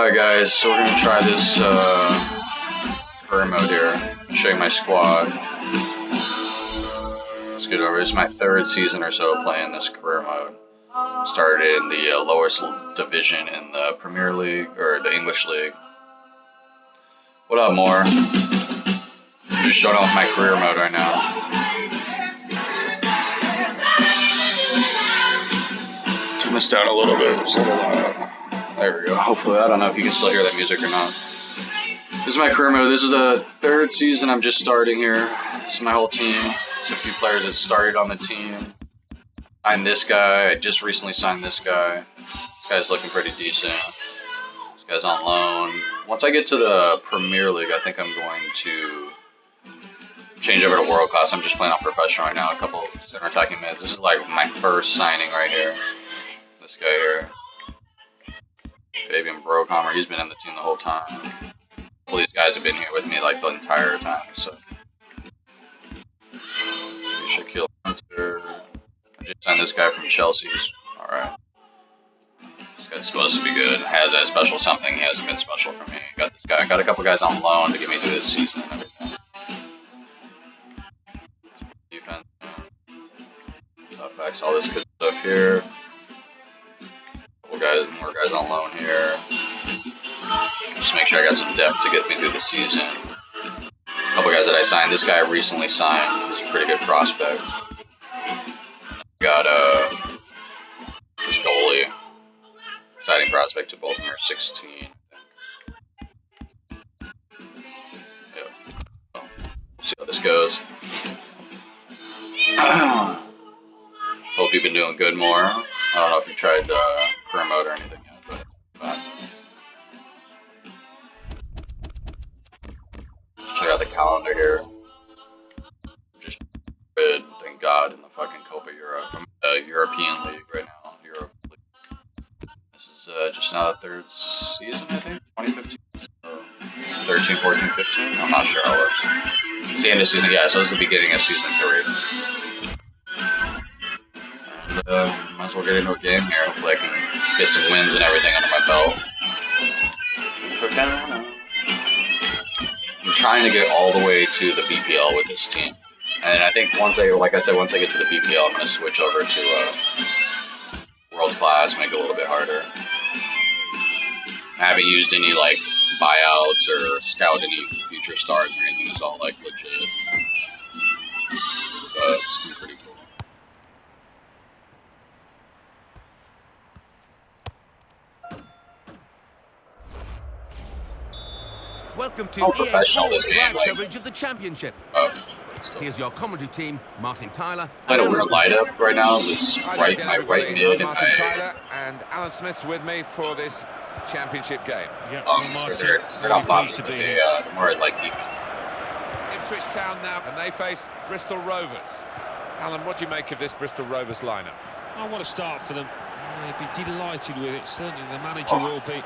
Alright guys, so we're going to try this career mode here. I'll show you my squad. Let's get over. This is my third season or so playing this career mode. Started in the lowest division in the Premier League, or the English League. What up, more? Just showing off my career mode right now. Turn this down a little bit. Just a little loud. There we go. Hopefully, I don't know if you can still hear that music or not. This is my career mode. This is the third season I'm just starting here. This is my whole team. There's a few players that started on the team. Signed this guy. I just recently signed this guy. This guy's looking pretty decent. This guy's on loan. Once I get to the Premier League, I think I'm going to change over to World Class. I'm just playing on professional right now. A couple center attacking mids. This is like my first signing right here. This guy here. Fabian Brockhammer, he's been in the team the whole time. All these guys have been here with me like the entire time. So Shaquille Hunter. I just signed this guy from Chelsea's. Alright. This guy's supposed to be good. Has that special something. He hasn't been special for me. Got this guy. I got a couple guys on loan to get me through this season and everything. Defense. Top backs, all this good stuff here. More guys on loan here. Just make sure I got some depth to get me through the season. A couple guys that I signed. This guy I recently signed. He's a pretty good prospect. Got this goalie. Exciting prospect. To both of them are 16. Yeah. See how this goes. Hope you've been doing good, more. I don't know if you tried career mode or anything yet, but let's check out the calendar here. Just good, thank God, in the fucking Copa Europe. I'm in the European League right now. Europe League. This is just now the third season, I think, 2015. 13, 14, 15. I'm not sure how it works. It's the end of season, yeah. So this is the beginning of season 3. Might as well get into a game here. Hopefully I can get some wins and everything under my belt. I'm trying to get all the way to the BPL with this team. And I think once I get to the BPL, I'm going to switch over to World Class, make it a little bit harder. I haven't used any like buyouts or scout any future stars or anything. It's all like legit. So it's going to be pretty cool. Welcome to professional this game, like, coverage of the championship. Here's your commentary team, Martin Tyler. I had a weird light up right now. This my right mid and Martin Tyler and Alan Smith's with me for this championship game. Yeah, they're not boxing, but they're more like defense. Ipswich Town now, and they face Bristol Rovers. Alan, what do you make of this Bristol Rovers lineup? I want to start for them. They'd be delighted with it. Certainly the manager will be.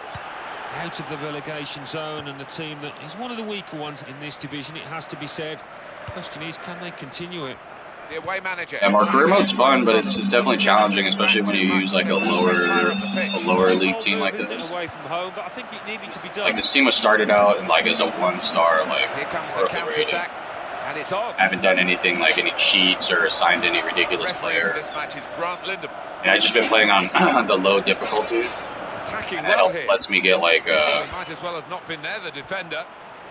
Out of the relegation zone, and the team that is one of the weaker ones in this division, it has to be said. The question is, can they continue it? The away manager. Yeah, more career mode's fun, but it's definitely challenging, especially when you use like a lower league team like this. Away from home, but I think it needed to be done. Like this team was started out and like as a 1-star, like here comes the counter attack, and it's on. I haven't done anything like any cheats or signed any ridiculous players. This match is Grant Lindham. And I've just been playing on the low difficulty. And that lets me get like might as well have not been there, the defender.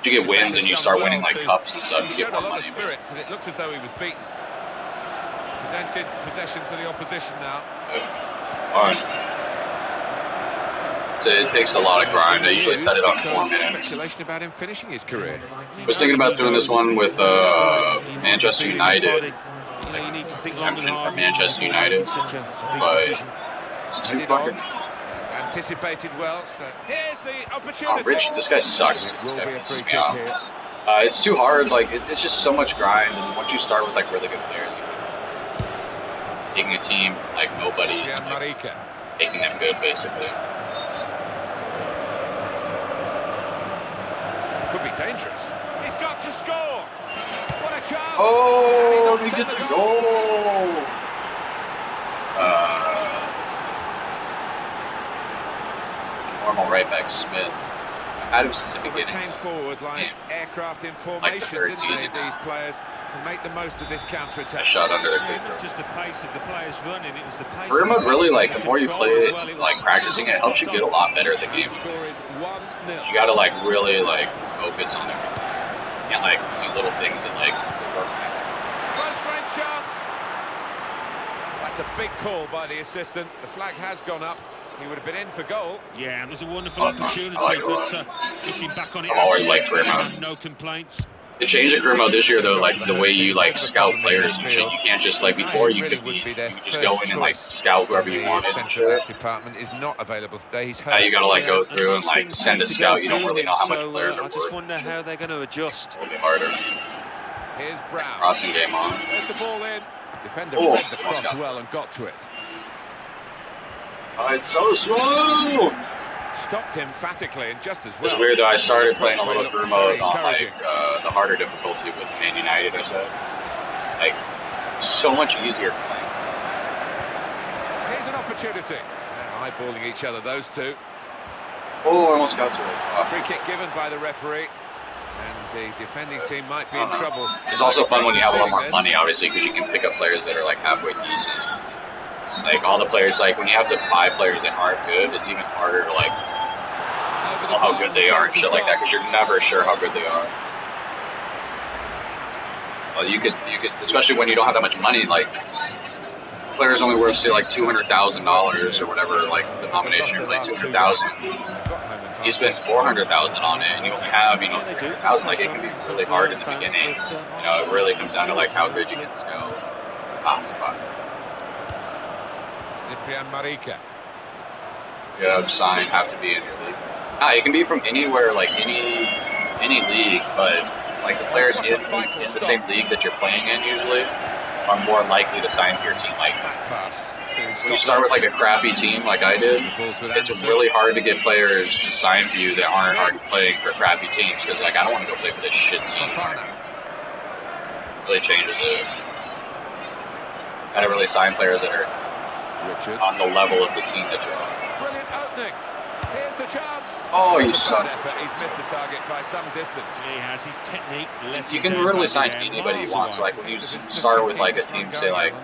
You get wins and you start winning like cups and stuff. You get more money. Because it looked as though he was beaten. Presented possession to the opposition now. Fine. So it takes a lot of grind. I usually set it on 4 minutes. Speculation about him finishing his career. I was thinking about doing this one with Manchester United. Like redemption for Manchester United, but it's too fucking. Anticipated well, so here's the opportunity. Oh, Rich, this guy sucks. This guy pisses me off. It's too hard. Like it's just so much grind, and once you start with like really good players, you can taking a team from like nobodies, and, like, making them good, basically. Could be dangerous. He's got to score. What a chance! Oh, he gets a goal. Normal right right back Smith. I had him since the They beginning. came forward like aircraft in formation, third didn't they, season these now. players, to make the most of this I counter-attack. shot under the Yeah, keeper. not just the pace of the players running, it was the pace. Career of mode really, like, the the more you control play as it, well. It was like, practicing it helps you get a lot better at the And game. the score is 1-0. You gotta, like, really, like, focus on everything. You can't, like, do little things that, like, organize it. Close range chance. That's a big call by the assistant. The flag has gone up. He would have been in for goal. Yeah, it was a wonderful Oh, opportunity, I like it a but lot. looking back on it, I've always liked career I mode. have no complaints. They changed the career mode this year, though, like, the way you, like, scout players and shit. You can't just, like, before you could just go in and, like, scout whoever you wanted and shit. Centre-back department is not available today. He's hurt. Now you gotta, like, go Yeah, through and, most like, things send a seem to scout. go You don't through really him, know how much so, players are I just worth. wonder how they're going to adjust. It's a little bit harder. Here's Brown. Crossing game on. There's the ball in. Defender Oh, read the cross almost got well and got to it. Oh, it's so slow! Stopped emphatically and just as well. It's weird though, I started playing a little Looks career very mode on, like, encouraging. the harder difficulty with Man United, I said. Like, so much easier playing. Here's an opportunity. They're eyeballing each other, those two. Oh, I almost got to it. Free kick given by the referee. And the defending team might be in trouble. It's also fun when you have a lot more money, obviously, because you can pick up players that are, like, halfway decent. Like, all the players, like, when you have to buy players that aren't good, it's even harder to, like, know how good they are and shit like that, because you're never sure how good they are. Well, you could, especially when you don't have that much money, like, players only worth, say, like, $200,000 or whatever, like, denomination, like, $200,000. You spend $400,000 on it, and you only have, you know, $300,000. Like, it can be really hard in the beginning. You know, it really comes down to, like, how good you can scout. Cyprian Marica. Yeah, sign have to be in your league. It can be from anywhere, like any league, but like the players in the same league that you're playing in usually are more likely to sign for your team. Like when you start with like a crappy team, like I did, it's really hard to get players to sign for you that aren't already playing for crappy teams because like I don't want to go play for this shit team. Really changes it. Gotta really sign players that are on the level of the team that you're on. Brilliant opening. Here's the chance. Oh, you son. He's missed the target by some distance. He has his technique. You can really sign anybody you want. So like when you start with like a team, say like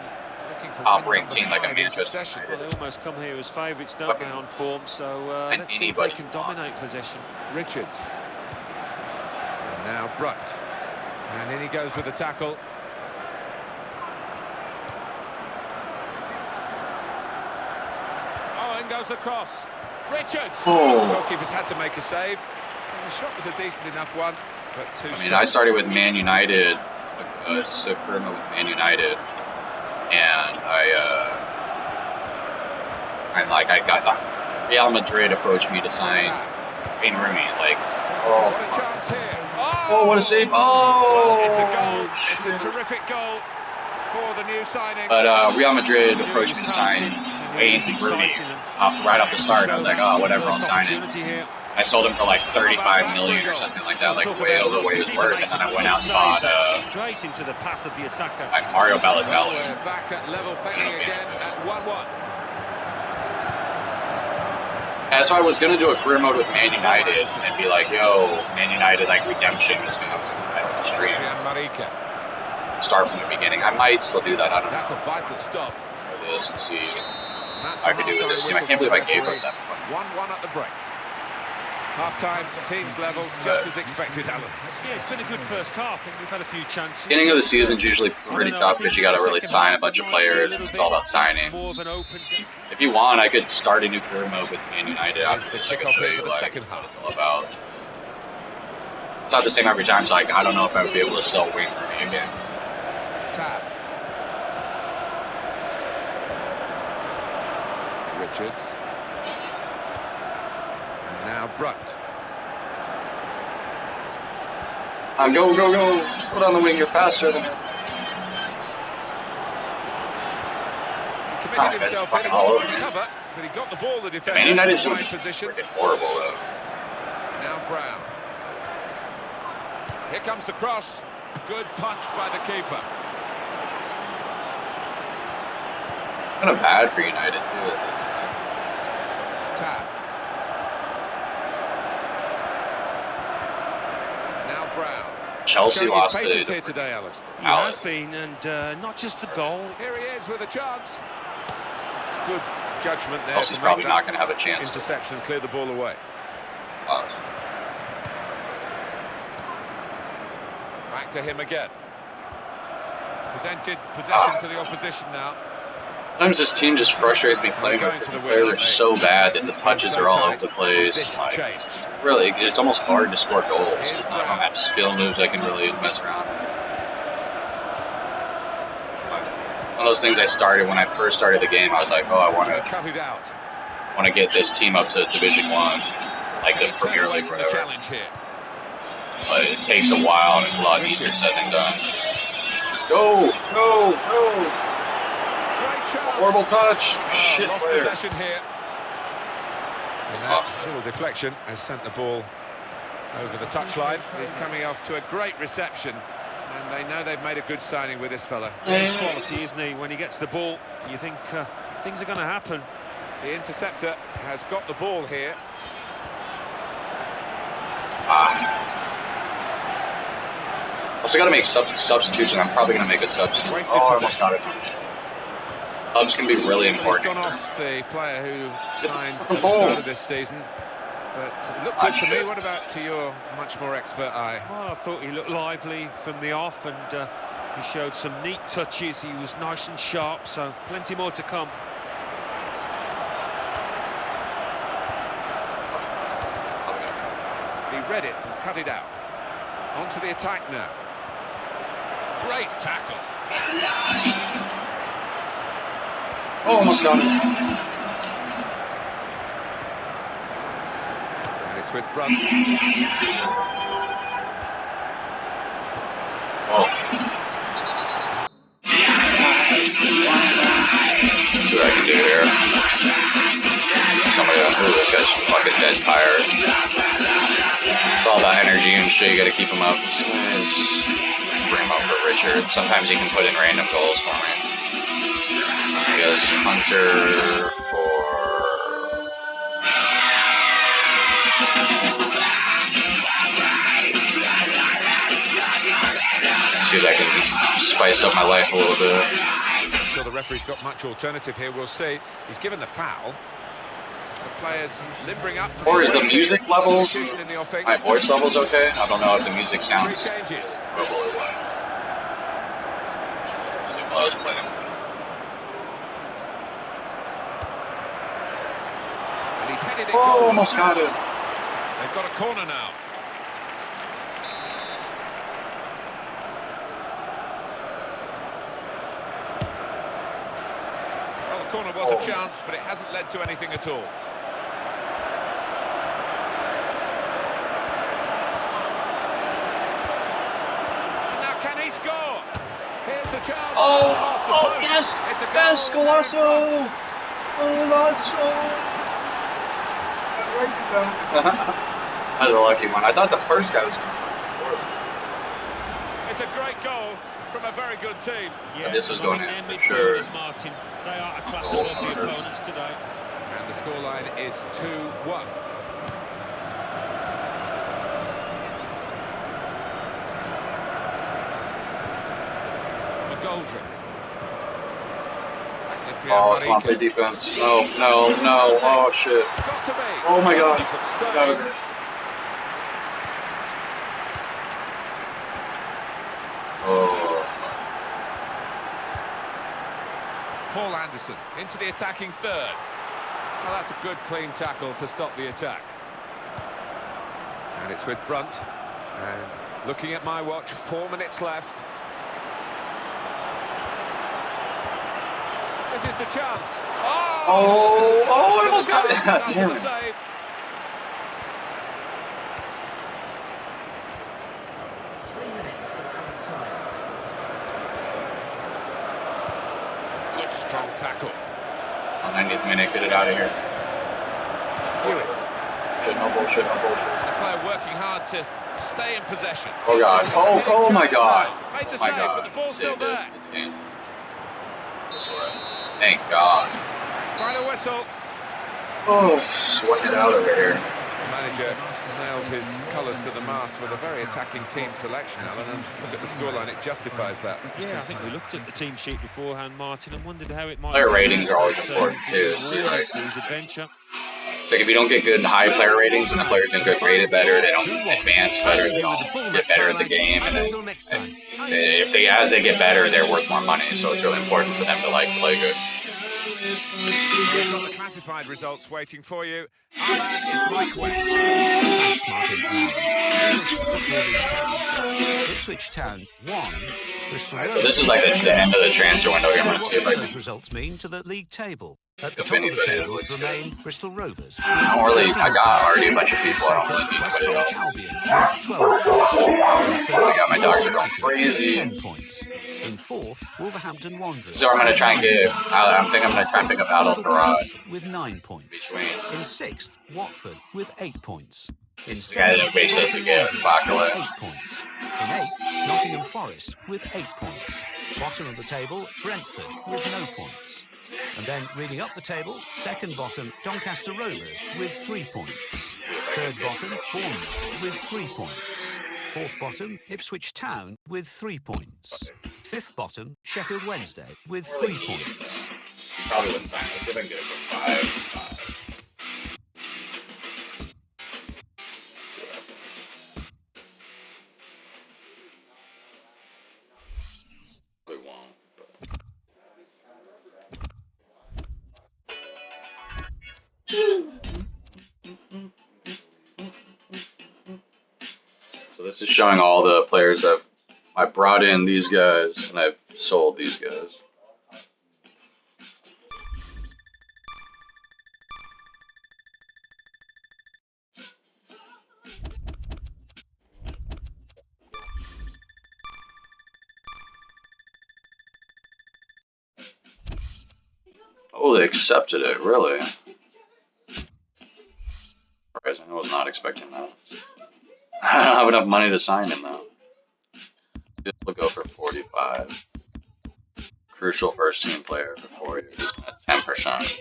top-ranked team like a Manchester United. Well, they almost come here as favourites, don't they, on form? So let's see if they can dominate possession. Richards. And now Brutt. And in he goes with the tackle. Oh, in goes the cross. Richards! Oh. The goalkeeper's had to make a save. And the shot was a decent enough one, but too I mean, I started with Man United, Suprema with Man United, and I got Real Madrid approached me to sign Wayne Rooney. Like, oh, what a chance here. oh, what a save! Oh, it's a goal. It's a terrific goal for the new signing. But Real Madrid approached me to sign Wayne Rooney right off the start. I was like, oh, whatever, I'll sign it. I sold him for like 35 million or something like that, like way over what he was worth. And then I went out and bought straight into the path of the attacker. like Mario Balotelli. We're back at level pegging again at 1-1. That's why I was gonna do a career mode with Man United and be like, yo, Man United like redemption was gonna have some title to stream. Start from the beginning. I might still do that. I don't That's know. a vital stop. Or this and see what I could do with this team. I can't believe I gave up that one. 1-1 at the break. Half-time, teams level, just as expected, Alan. Yeah, it's been a good first half, and we've had a few chances. Beginning of the season's usually pretty tough because you got to really sign a bunch of players. And it's all about signing. If you want, I could start a new career mode with Man United after this. I could show you like what it's all about. It's not the same every time, so like, I don't know if I would be able to sell Wayne Rooney again. Tab. Richards. And now Brutt. Go, go, go. Put on the wing, you're faster than him. He committed himself in all over. cover, but he got the ball, the defender. Man United's in doing the right position. freaking horrible, though. Now Brown. Here comes the cross. Good punch by the keeper. Kind of bad for United, too. Tab. Chelsea Showing his lost paces today. here today, Alan. He has been, and not just the goal. Here he is with a chance. Good judgment there. Chelsea's to probably make not that going to have a chance. interception and clear the ball away. Back to him again. Presented possession to the opposition now. Sometimes this team just frustrates me playing with because the players are so bad that the touches are all over the place. Like, it's almost hard to score goals. It's not, I don't have skill moves I can really mess around with. One of those things I started when I first started the game. I was like, oh, I want to get this team up to Division 1, like the Premier League or whatever. But it takes a while and it's a lot easier said than done. Go! Go! Go! Horrible touch. Shit player. Possession here. And that little deflection has sent the ball over the touchline. He's coming off to a great reception. And they know they've made a good signing with this fella. He's quality, isn't he? When he gets the ball, you think things are going to happen. The interceptor has got the ball here. Also got to make substitution. I'm probably going to make a substitution. Oh, I almost got it. Subs can be really important. Gone off the player who signed at the start of this season. But it looked good to me. What about to your much more expert eye? Well, I thought he looked lively from the off, and he showed some neat touches. He was nice and sharp, so plenty more to come. He read it and cut it out. On to the attack now. Great tackle. Oh, almost got it. And it's with Brunt. Oh. See what I can do here. Somebody, ooh, this guy's fucking dead tired. It's all about energy and shit. You gotta keep him up. Bring him up for Richard. Sometimes he can put in random goals for me. I guess Hunter for... See if I can spice up my life a little bit. I'm sure the referee's got much alternative here. We'll see. He's given the foul. Some players limbering up. Or is the music levels, my voice levels okay? I don't know if the music sounds horrible or what. Music was playing. And he headed it. Oh, almost got it. They've got a corner now. Well, the corner was a chance, but it hasn't led to anything at all. Oh, yes! Yes, Golasso! Golasso! That was a lucky one. I thought the first guy was going to score. It's a great goal from a very good team. Yeah, this was going in for sure. Martin. They are a class above the opponents today. And the scoreline is 2-1. Oh, come on, play defense. No, no, no. Oh, shit. Oh, my God. Got it. Oh. Paul Anderson into the attacking third. Well, that's a good, clean tackle to stop the attack. And it's with Brunt. And looking at my watch, 4 minutes left. This is the chance. Oh, I almost got it. Damn it. Save. Good strong tackle. 90th minute, get it out of here. Bullshit. No bullshit, no bullshit. The player working hard to stay in possession. Oh, God. Oh, my God. Made the Oh, my save, God. but the ball's still Saved it. there. It's in. That's all right. Thank God. Final whistle. Oh, sweating it out over here. The manager nailed his colours to the mast with a very attacking team selection, Alan, and look at the scoreline, it justifies that. Yeah, I think we looked at the team sheet beforehand, Martin, and wondered how it might... Player ratings are always but, important too. See, like, his adventure. it's like if you don't get good high player ratings and the players don't get rated better, they don't advance better, they don't get better at the game, and then if they as they get better, they're worth more money. So it's really important for them to like play good. We've got the classified results waiting for you. Alan is Mike West. Thanks, Martin. Ipswich Town 1. Alright, so this is like the end of the transfer window. I'm going to see if I Those can. results mean to the league table. At the If top of the anybody table looks good. remain Bristol Rovers. I got already a bunch of people. I don't really need West anybody Bromwich else. Albion with 12 points. Oh my god, my dogs are going crazy. 10 points. In fourth, Wolverhampton Wanderers. So I'm going to try and get. I think I'm going to try and pick up Adel Tarad with 9 points. between. In sixth, Watford with 8 points. In The guy that basically has to get Bakale. 8 points. In eighth, Nottingham Forest with 8 points. Bottom of the table, Brentford with no points. And then reading up the table, second bottom, Doncaster Rovers with 3 points. Third bottom, Bournemouth with 3 points. Fourth bottom, Ipswich Town with 3 points. Fifth bottom, Sheffield Wednesday with 3 points. Probably wouldn't sign. Let's see if I can get it for 5. Let's see what happens. Probably won't. So this is showing all the players I brought in these guys and I've sold these guys. Oh, they accepted it, really? Surprising, I was not expecting that. I don't have enough money to sign him though. We'll go for 45. Crucial first team player for 4 years at 10%.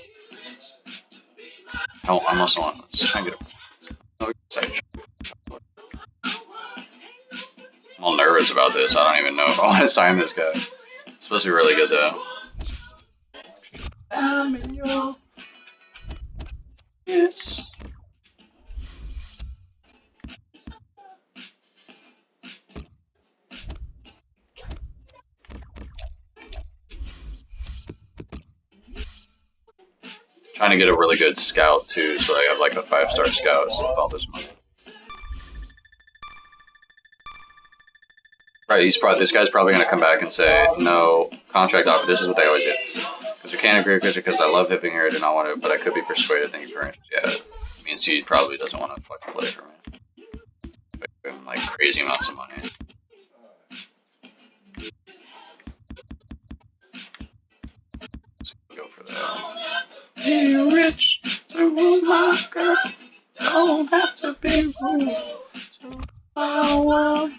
I almost want. Let's try and get a. I'm all nervous about this. I don't even know if I want to sign this guy. It's supposed to be really good though. Yes. Trying to get a really good scout too, so I have like a 5-star scout with all this money. Right, this guy's probably gonna come back and say no contract offer. This is what they always do. Because we can't agree with you because I love Hipping here. I do not want to, but I could be persuaded. Thank you very much. Yeah, it means he probably doesn't want to fucking play for me. But give him like crazy amounts of money. So we'll go for that. Be rich to rule my girl. Don't have to be rude to my world.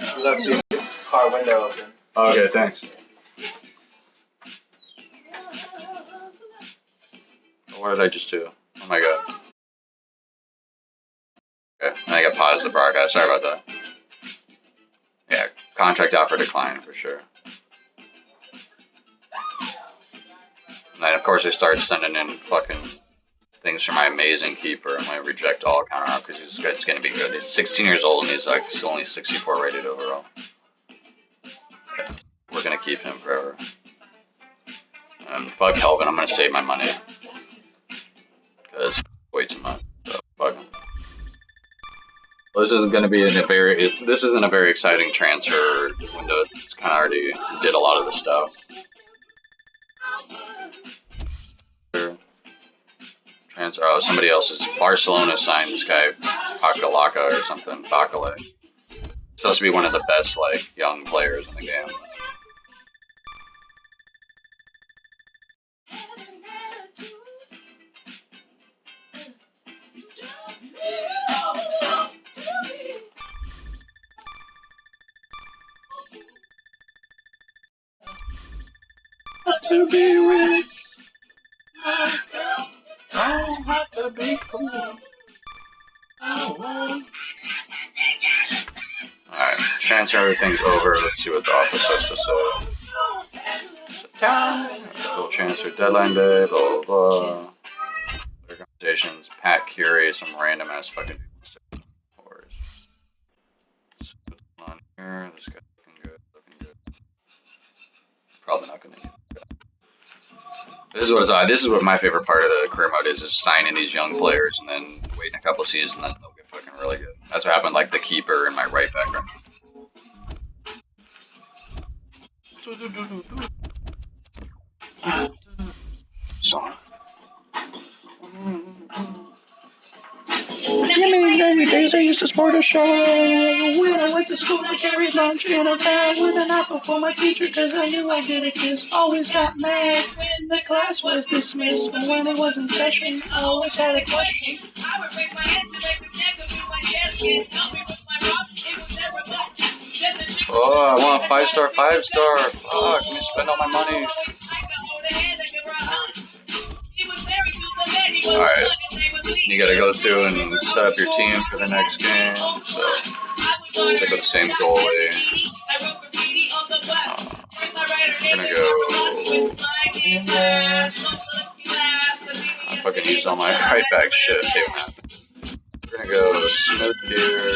You left the car window open. Okay, thanks. What did I just do? Oh my god. Okay, I think I paused the broadcast. Sorry about that. Yeah, contract offer declined for sure. And then, of course, they start sending in fucking things for my amazing keeper. I'm going to reject all counter because it's going to be good. He's 16 years old and he's like still only 64 rated overall. We're going to keep him forever. And fuck Helvin, I'm going to save my money. Because way too much. So fuck him. Well, this isn't going to be this isn't a very exciting transfer window. It's kind of already did a lot of the stuff. Oh, somebody else's. Barcelona signed this guy, Pakalaka or something. Bakale. Supposed to be one of the best, like, young players in the game. to be rich. My girl don't have to be cool. Alright, transfer everything's over. Let's see what the office has to say. Sit down. We'll transfer deadline day, blah, blah, blah. Organizations, Pat Curie, some random ass fucking horse. On here, this guy's looking good, looking good. Probably not gonna get that. This is what my favorite part of the career mode is signing these young players and then waiting a couple of seasons and then they'll get fucking really good. That's what happened like the keeper and my right back right now. So. Every days I used to sport a show. When I went to school, I carried lunch in a bag with an apple for my teacher, cause I knew I did a kiss. Always got mad when the class was dismissed, but when it was in session, I always had a question. Oh, I want a 5-star, 5-star. Fuck, let me spend all my money. Alright, you gotta go through and set up your team for the next game, so let's stick with the same goalie. We're gonna go... I fucking used all my right back shit. We're gonna go Smith here.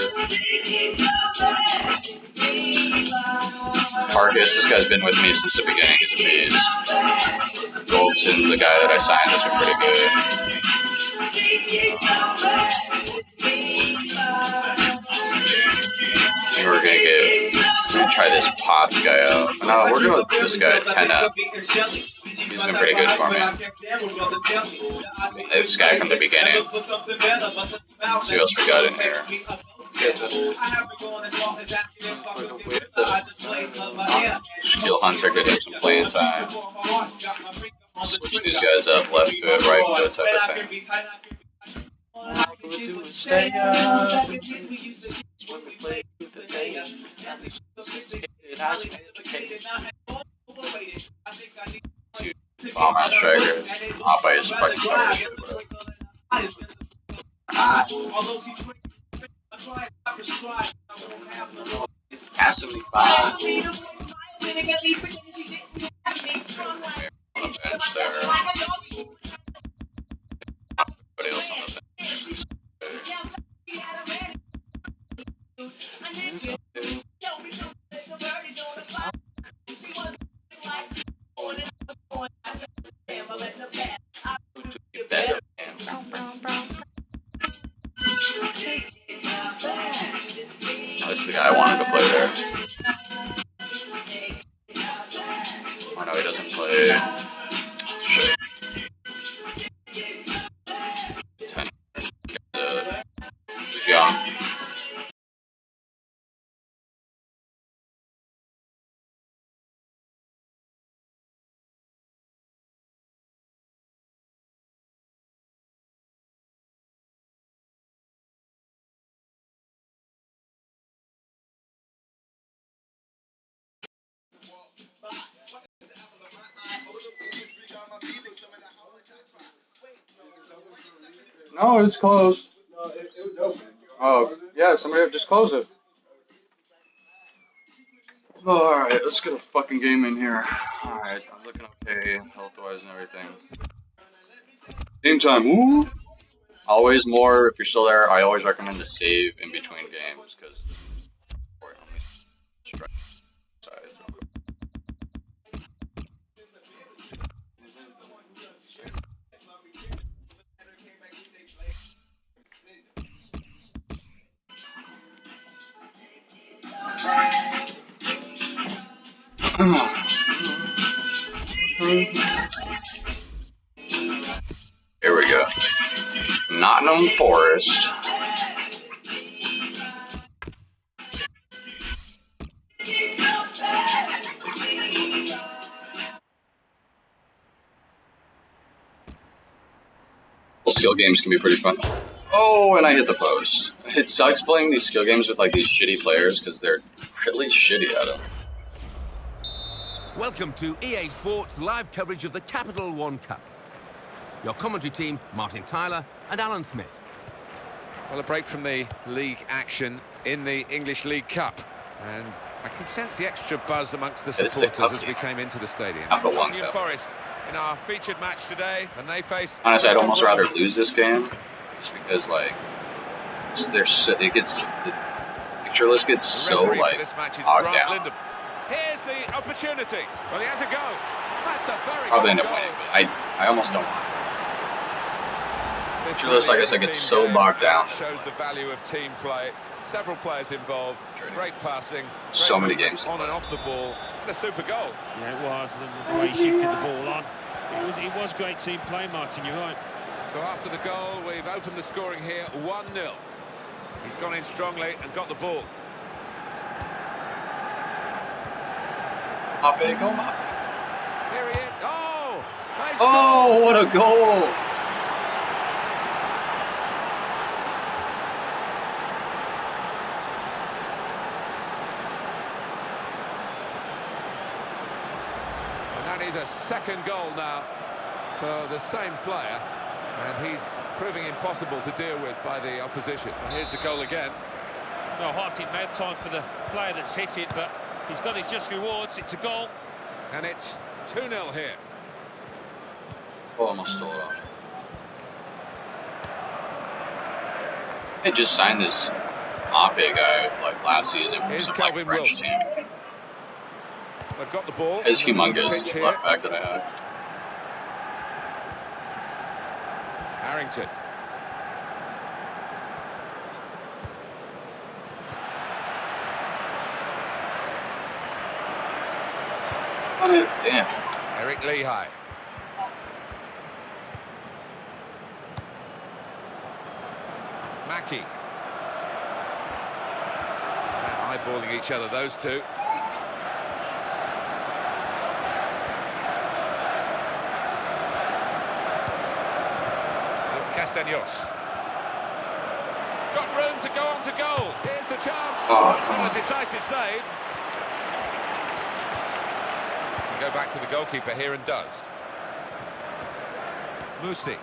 Marcus, this guy's been with me since the beginning. He's a beast. Goldson's the guy that I signed. That's been pretty good. We're gonna try this Potts guy out. No, we're going with this guy, 10-up. He's been pretty good for me. This guy from the beginning. Let's see what else we got in here. Skill Hunter, get him some playing time. Switch these guys up, left foot, right foot type of thing. Stay up. Two bomb-out strikers. Oppa is fucking fire shit, bro. Passing me by. On the bench there. Nobody else on the bench. This is the guy I wanted to play there. Oh no, he doesn't play. Shit. 10. He's young. No, it's closed. No, it was open. Oh, yeah, somebody just close it. Alright, let's get a fucking game in here. Alright, I'm looking okay, health-wise and everything. Game time, woo! Always more, if you're still there, I always recommend to save in between games, because it's important. Let me strike sides. Here we go. Nottingham Forest. Skill games can be pretty fun. Oh, and I hit the post. It sucks playing these skill games with like these shitty players because they're really shitty at them. Welcome to EA Sports live coverage of the Capital One Cup. Your commentary team, Martin Tyler and Alan Smith. Well, a break from the league action in the English League Cup. And I can sense the extra buzz amongst the supporters as we came into the stadium. Nottingham Forest in our featured match today, and they face... Honestly, I'd almost rather lose this game, just because, like, the picture list gets so, like, bogged down. Here's the opportunity. Well, he has a go. That's a very Probably end good up goal. winning, but I almost don't want it. Picture list, like I said, gets so bogged down. Shows the value of team play. Several players involved. Great passing. So many games on and off the ball. And a super goal. Yeah, it was. The way he shifted the ball on. It was great team play, Martin, you're right. So after the goal, we've opened the scoring here 1-0. He's gone in strongly and got the ball. Mape, go Mape. Here he is. Oh! Nice Oh, goal. what a goal! And that is a second goal now for the same player. And he's proving impossible to deal with by the opposition. And here's the goal again. Well, Martin may have time for the player that's hit it, but he's got his just rewards. It's a goal. And it's 2-0 here. Oh, almost stole it off. They just signed this Mape guy, like, last season from some, like, French team. They've got the ball. It's humongous, left back that I had. Harrington. Damn. Eric Lehigh. Mackie. Eyeballing each other, those two. Castaños. Got room to go on to goal. Here's the chance. Oh, come on. A decisive save. Go back to the goalkeeper here and does. Musi.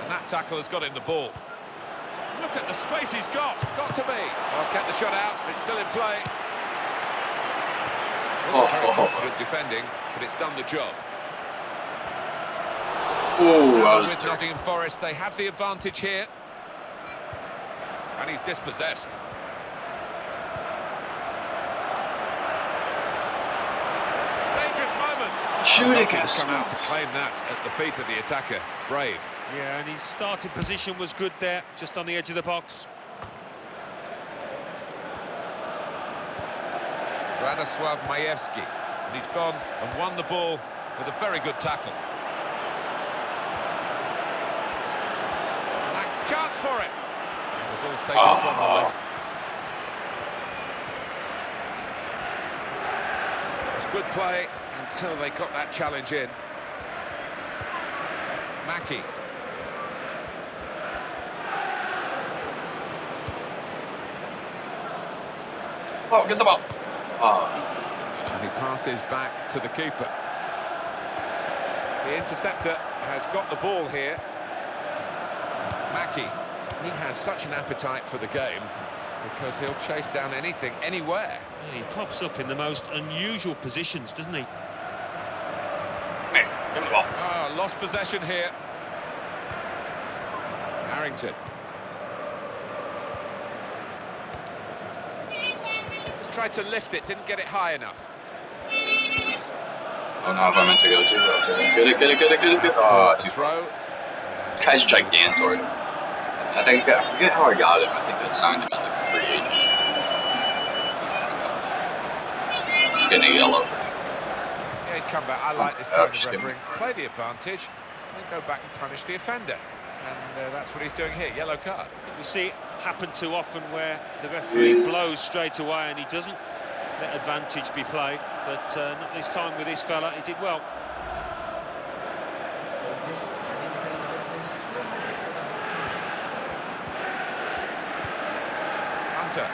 And that tackle has got him the ball. Look at the space he's got. Got to be. Well, kept the shot out. It's still in play. Very confident defending, but it's done the job. Oh, With Nottingham Forest, they have the advantage here. And he's dispossessed. Shoot it, come out to claim that at the feet of the attacker. Brave. Yeah, and his starting position was good there, just on the edge of the box. Radosław Majewski. And he's gone and won the ball with a very good tackle. And that chance for it. And the ball's taken from the leg. It's good play until they got that challenge in. Mackie. Oh, get the ball. Oh. And he passes back to the keeper. The interceptor has got the ball here. Mackie. He has such an appetite for the game because he'll chase down anything, anywhere. Yeah, he pops up in the most unusual positions, doesn't he? Give the ball. Ah, lost possession here. Harrington. Just tried to lift it, didn't get it high enough. Oh, now if I meant to go to. Okay. Get it. Oh, too far. Throw. This guy's gigantor. I forget how I got him. I think I signed him as like a free agent. He's getting a yellow. Yeah, he's come back. I like this kind of refereeing. Play the advantage, and then go back and punish the offender. And that's what he's doing here, yellow card. We see it happen too often where the referee blows straight away and he doesn't let advantage be played. But not this time with this fella, he did well. Hunter.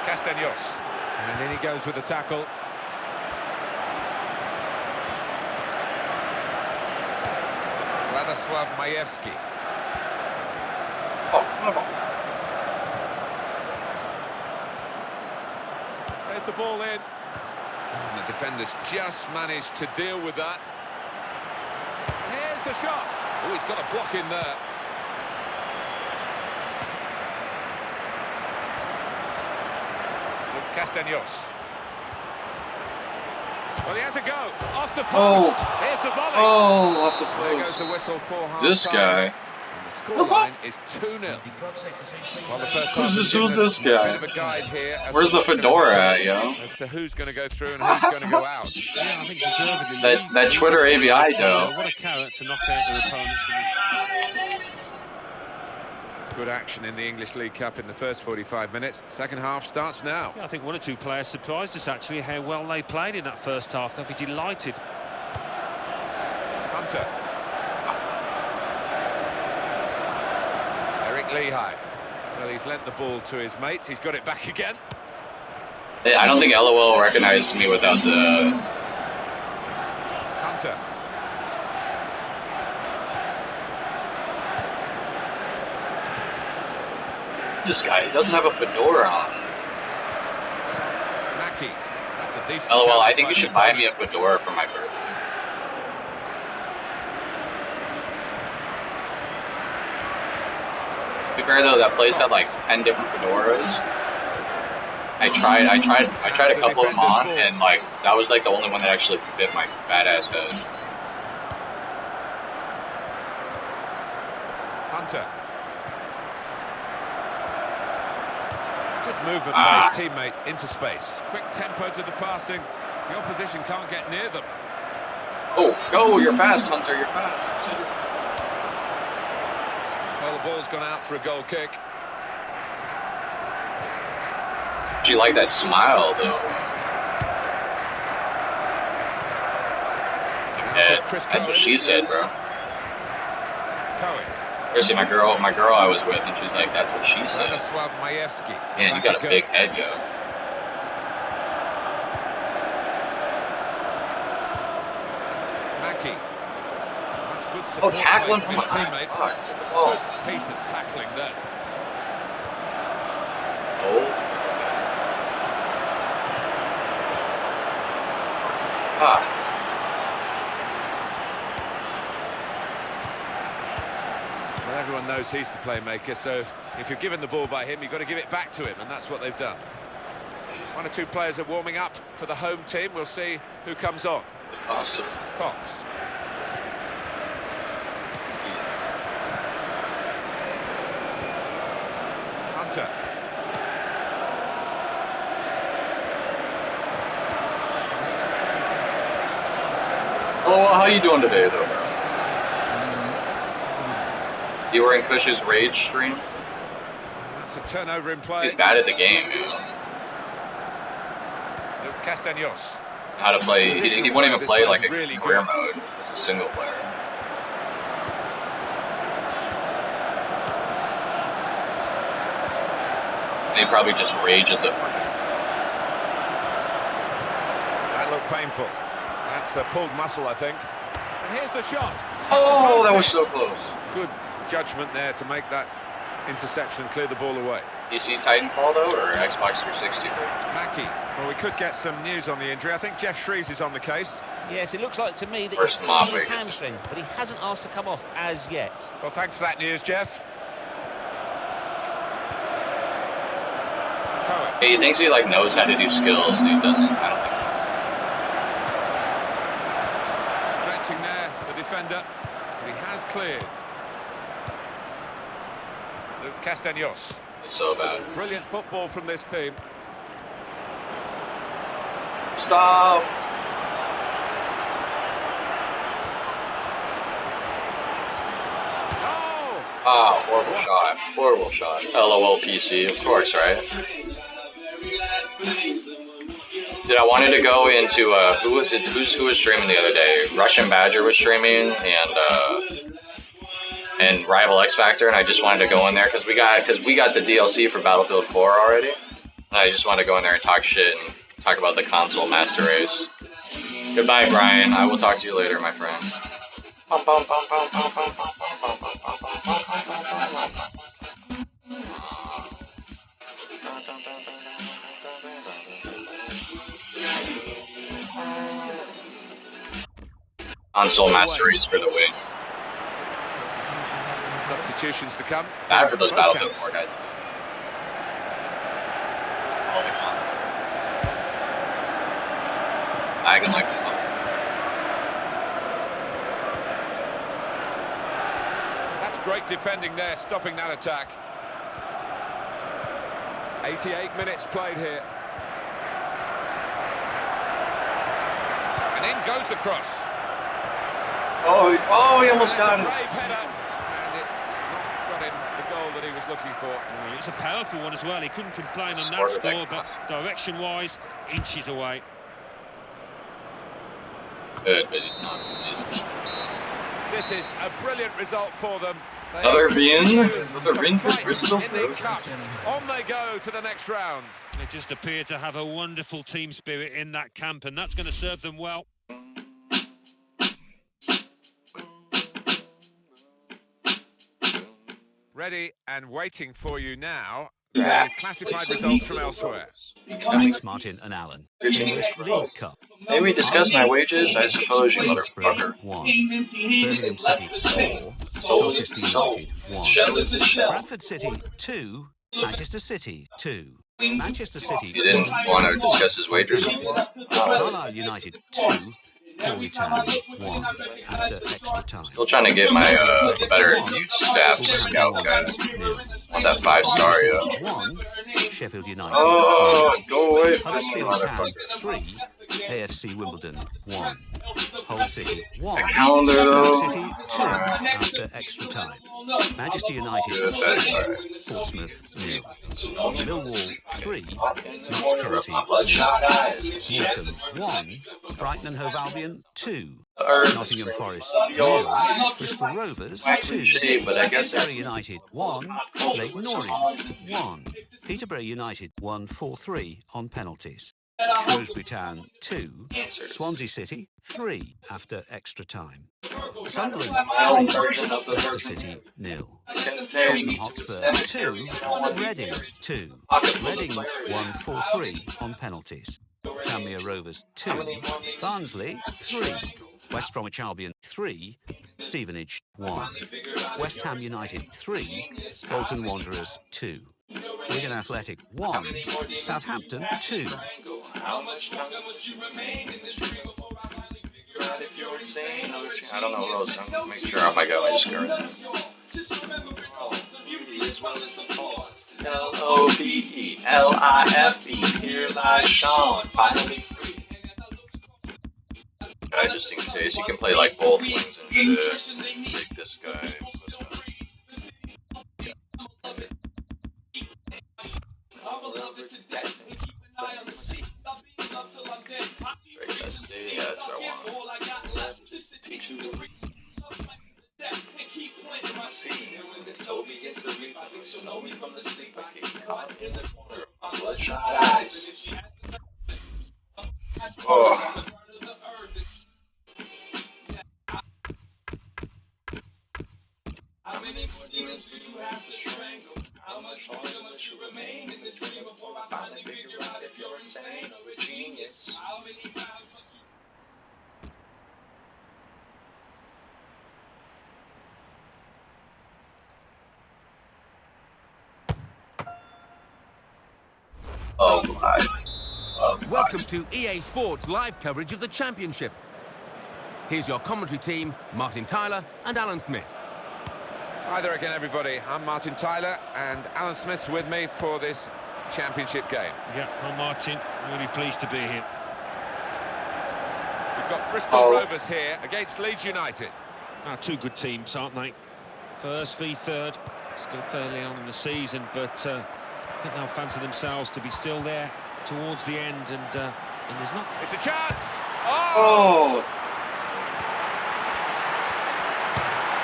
Castaños. And in he goes with the tackle. Władysław Majewski. Oh, come on. There's the ball in. And the defenders just managed to deal with that. Here's the shot. Oh, he's got a block in there. Castaños. Well, he has a go. Off the post. Oh. Here's the volley. Oh, off the There goes post. the whistle for half This time. guy. And the scoreline is 2-0. Well, the first Who's this guy? Bit of a guide here as Where's to the what's gonna fedora happen, at, yo? as to who's going to go through and who's going to go out. Yeah, I think deservedly. That Twitter ABI dough. What a carrot to knock out their opponents from this. Good action in the English League Cup in the first 45 minutes. Second half starts now. Yeah, I think one or two players surprised us actually how well they played in that first half. They'll be delighted. Hunter. Eric Lehigh. Well, he's lent the ball to his mates. He's got it back again. I don't think LOL recognized me without the... Hunter. This guy, he doesn't have a fedora on. Mackie. That's a decent LOL, I chance think you by should the buy me a opponents. fedora for my birthday. To be fair though, that place had like 10 different fedoras. I tried a couple of them on, and like that was like the only one that actually fit my fat ass head. Hunter. Good movement by his teammate into space. Quick tempo to the passing. The opposition can't get near them. Oh, you're fast, Hunter, you're fast. Well, the ball's gone out for a goal kick. She like that smile though. That's what she said, bro. Cohen. Seriously, my girl I was with, and she's like, that's what she said. Władysław Majewski. Man, you got a big head, yo. Mackie. That's good Oh, support tackling play from from his behind. teammates. Fuck. Oh. Decent tackling there. Well, everyone knows he's the playmaker, so if you're given the ball by him, you've got to give it back to him, and that's what they've done. One or two players are warming up for the home team. We'll see who comes on. Awesome. Fox. Hunter. Oh, well, how you doing today, though, bro? You were in Kush's Rage stream? That's a turnover in play. He's bad at the game, man. Castaños. How to play. He won't even play like a career mode. It's a single player. And he probably just rage at the front. That looked painful. That's a pulled muscle, I think. And here's the shot. Oh, that was so close. Good judgment there to make that interception and clear the ball away. You see Titanfall though, or Xbox 360 version? Mackie. Well, we could get some news on the injury. I think Jeff Shreves is on the case. Yes, it looks like to me that First he's mob his big. hamstring, but he hasn't asked to come off as yet. Well, thanks for that news, Jeff. Cohen. He thinks he like knows how to do skills, and he doesn't. I don't think. Stretching there, the defender. But he has cleared. Castaños. It's so bad. Brilliant football from this team. Stop. Oh! Ah, horrible shot. Horrible shot. LOL PC, of course, right? Dude, I wanted to go into who was streaming the other day? Russian Badger was streaming, and Rival X Factor, and I just wanted to go in there because we got the DLC for Battlefield 4 already. I just want to go in there and talk shit and talk about the console master race. Goodbye, Brian. I will talk to you later, my friend. Console master race for the win. Substitutions to come. Bad for those Battlefield 4 guys. All the console. I can like them. That's great defending there, stopping that attack. 88 minutes played here. And in goes the cross. Oh, he almost got him. Brave header, and it's not got him the goal that he was looking for. Well, it's a powerful one as well. He couldn't complain on that score, but direction-wise, inches away. Good, but he's not. This is a brilliant result for them. Another win for Bristol. On they go to the next round. They just appear to have a wonderful team spirit in that camp, and that's going to serve them well. Ready and waiting for you now. The classified results from elsewhere. Thanks, Martin and Alan. English League Cup. May we discuss my wages? I suppose you motherfucker. 1. Birmingham City 4. Colchester United 1. Bradford City 2. Manchester City 2. Manchester City. You didn't want to discuss his wages? Carlisle United 2. Corey Town 1 after extra time. Still trying to get my better youth staff scout guys. Want that 5-star, yeah. 1. Sheffield United. Oh, go away from me, Huddersfield Town motherfucker. 3. AFC Wimbledon 1. Hull City 1. Calendar, though. City 2 after extra time. Manchester United 3. Portsmouth 0. Millwall 3. Notts County 0. Morecambe 1. Brighton and Hove Albion 2. Nottingham Forest 0. Bristol Rovers 2. But I guess Bury United 1. Leyton Orient 1. Peterborough United won 4-3 on penalties. Shrewsbury Town 2. Swansea City 3 after extra time. Sunderland 3. Leicester City 0. Tottenham Hotspur 2. Reading 2. Reading won 4-3 on penalties. Tranmere Rovers 2. Barnsley 3. West Bromwich Albion 3. Stevenage 1. West Ham United 3. Bolton Wanderers 2. Wigan Athletic 1. Southampton 2. I don't know those. I'm gonna make sure I might get my skirt. LOBELIFE. Here lies Sean. Finally free. Guy, just in case, you can play like both wings and shit. Take this guy. Yeah, that's what I want. Teach you to read. And keep planting my seed. When this Toby gets the reap, I think she'll know me from the sleep. I get caught in the corner of my bloodshot eyes. Oh. How many more demons do you have to strangle? How much longer must you remain in this dream before I finally figure out if you're insane or a genius? How many times must you... Oh my. Welcome to EA Sports live coverage of the Championship. Here's your commentary team, Martin Tyler and Alan Smith. Hi there again, everybody. I'm Martin Tyler, and Alan Smith's with me for this Championship game. Yeah, I'm Martin. Really pleased to be here. We've got Bristol Rovers here against Leeds United. Two good teams, aren't they? First v third, still fairly on in the season, but I think they'll fancy themselves to be still there towards the end, and there's not... It's a chance! Oh!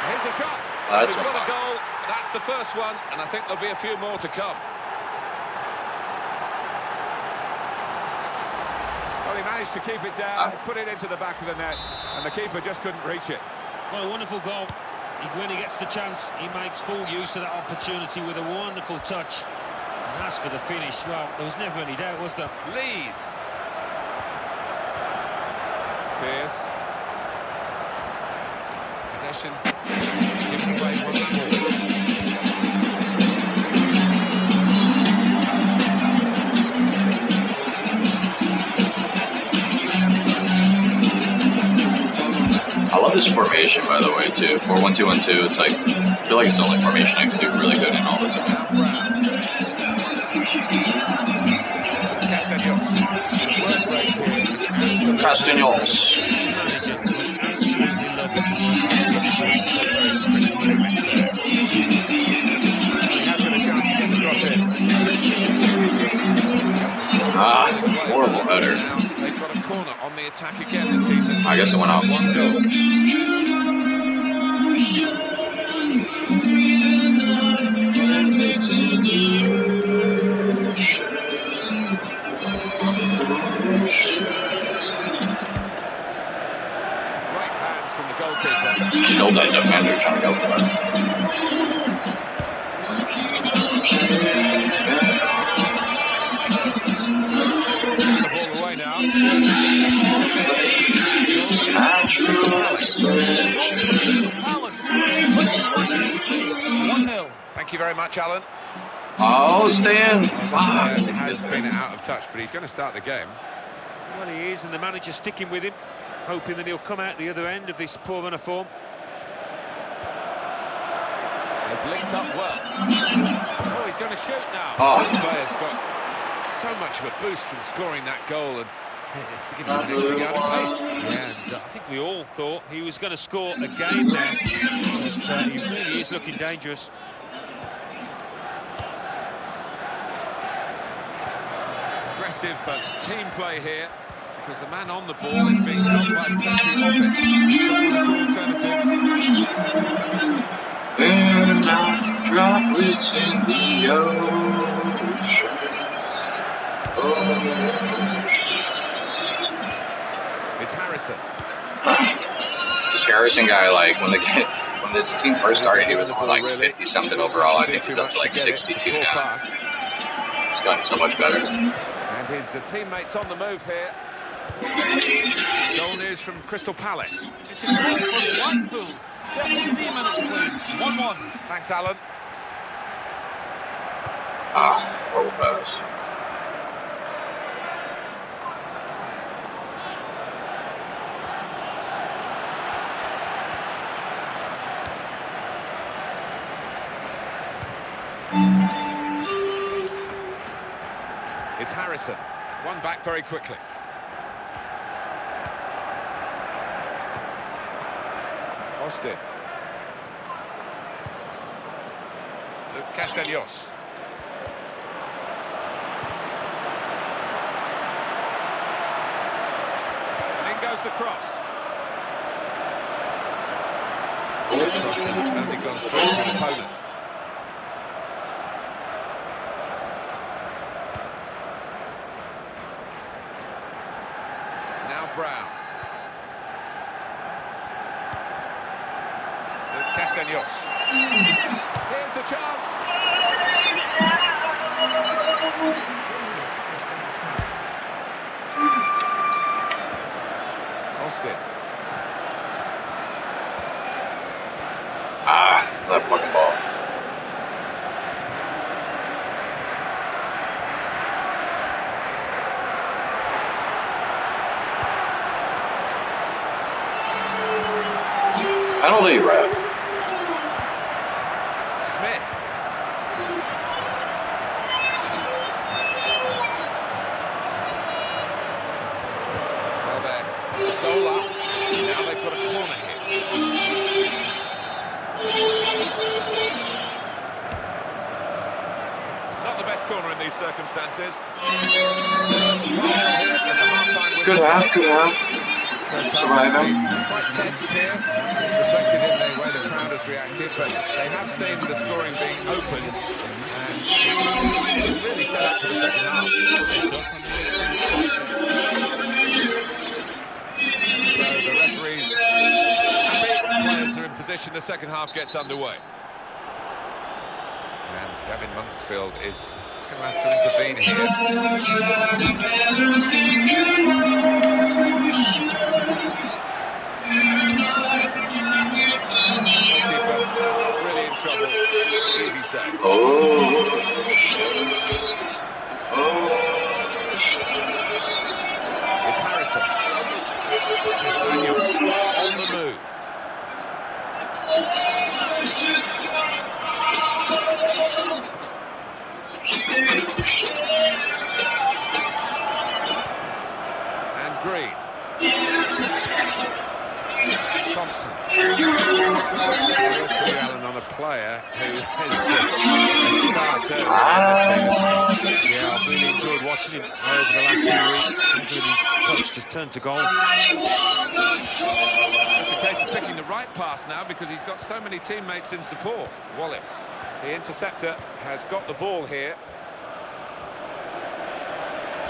Here's the shot. That's We've got a goal. That's the first one, and I think there'll be a few more to come. he managed to keep it down, put it into the back of the net, and the keeper just couldn't reach it. Well, a wonderful goal. When he gets the chance, he makes full use of that opportunity with a wonderful touch. And as for the finish, well, there was never any doubt, was there? Lees. Pierce. Possession given away once more. I love this formation, by the way, too. 4-1-2-1-2. It's like, I feel like it's the only formation I can do really good in all the time. Castaños. Manager was absolutely lovely to work with. Very crisply met there. He has got a chance to get the cross in. Ah, horrible header. Now they've got a corner on the attack again. The team that's I guess it went out. one goal. Right hands from the goalkeeper. Killed that defender trying to go for that. The ball away now. Palace, 1-0. Thank you very much, Alan. Oh, Stan. Has been out of touch, but he's going to start the game. Well, he is, and the manager's sticking with him, hoping that he'll come out the other end of this poor run of form. They've linked up well. Oh, he's going to shoot now. Oh. This player's got so much of a boost from scoring that goal, and it's giving him an extra yard of pace. Yeah, and I think we all thought he was going to score again there. But he really is looking dangerous. Aggressive team play here, because the man on the ball is being held by plenty of it. Alternatives. We're not droplets in the ocean. It's Harrison. This Harrison guy, like, when this team first started, he was on like 50-something overall. I think he's up to like 62 now. He's gotten so much better. And his teammates on the move here. Goal news from Crystal Palace. It's a goal from Blackpool. 33 minutes, please. 1-1. Thanks, Alan. Horrible pass. It's Harrison. One back very quickly. Austin. Luke Castaños. And in goes the cross. The cross has only gone straight to the opponent. Now Brown. Castaños. Here's the chance. Austin. That fucking ball. Penalty, ref. Smith. Well there. Goal up. Now they've got a corner here. Not the best corner in these circumstances. Good half, good half. Surviving. Quite tense here. Reflected in the way the crowd has reacted, but they have seen the scoring being opened, and it's really set up for the second half. better in position, the second half gets underway. And Gavin Mansfield is going to have to intervene here. Goalkeeper not really in trouble. Easy save. Oh, shit. Oh, shit. It's Harrison. Castaños on the move. And Green. Thompson. Real clear, Alan, on a player who is a starter. Yeah, I've really enjoyed watching him over the last few weeks. Every touch has turned to goal. Just a case of picking the right pass now because he's got so many teammates in support. Wallace, the interceptor, has got the ball here.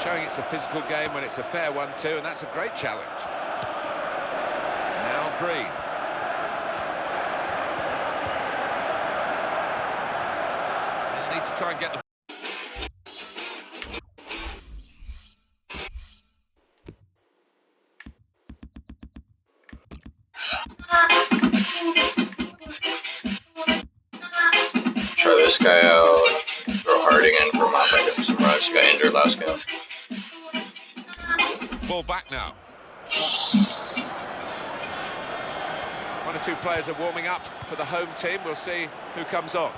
Showing it's a physical game when it's a fair one too, and that's a great challenge. Now Green. They'll need to try and get the... Try this guy out. Throw Harding in for Mount. I'm surprised he got injured last game. Ball back now. One or two players are warming up for the home team. We'll see who comes on.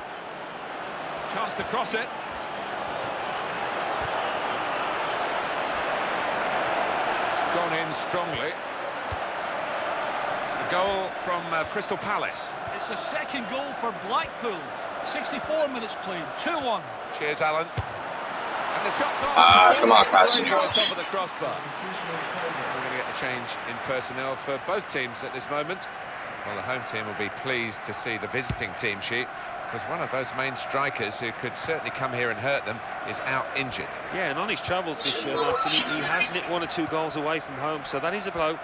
Chance to cross it. Gone in strongly. A goal from Crystal Palace. It's the second goal for Blackpool. 64 minutes played, 2-1. Cheers, Alan. And the shot's on. Come on, pass it. Over the top of the crossbar. We're going to get the change in personnel for both teams at this moment. Well, the home team will be pleased to see the visiting team sheet, because one of those main strikers who could certainly come here and hurt them is out injured. Yeah, and on his travels this year, Martin, he has nicked 1 or 2 goals away from home, so that is a blow.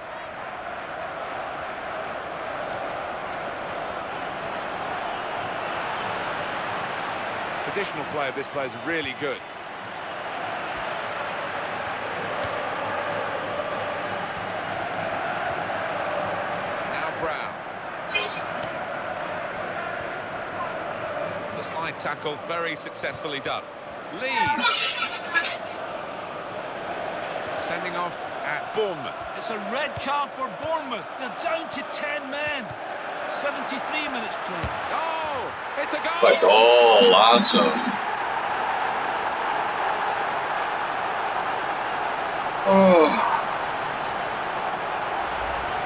Positional play of this player is really good. Now Brown. The slide tackle, very successfully done. Leeds. Sending off at Bournemouth. It's a red card for Bournemouth. They're down to 10 men. 73 minutes played. Oh, it's a goal! Like, oh, awesome. Oh.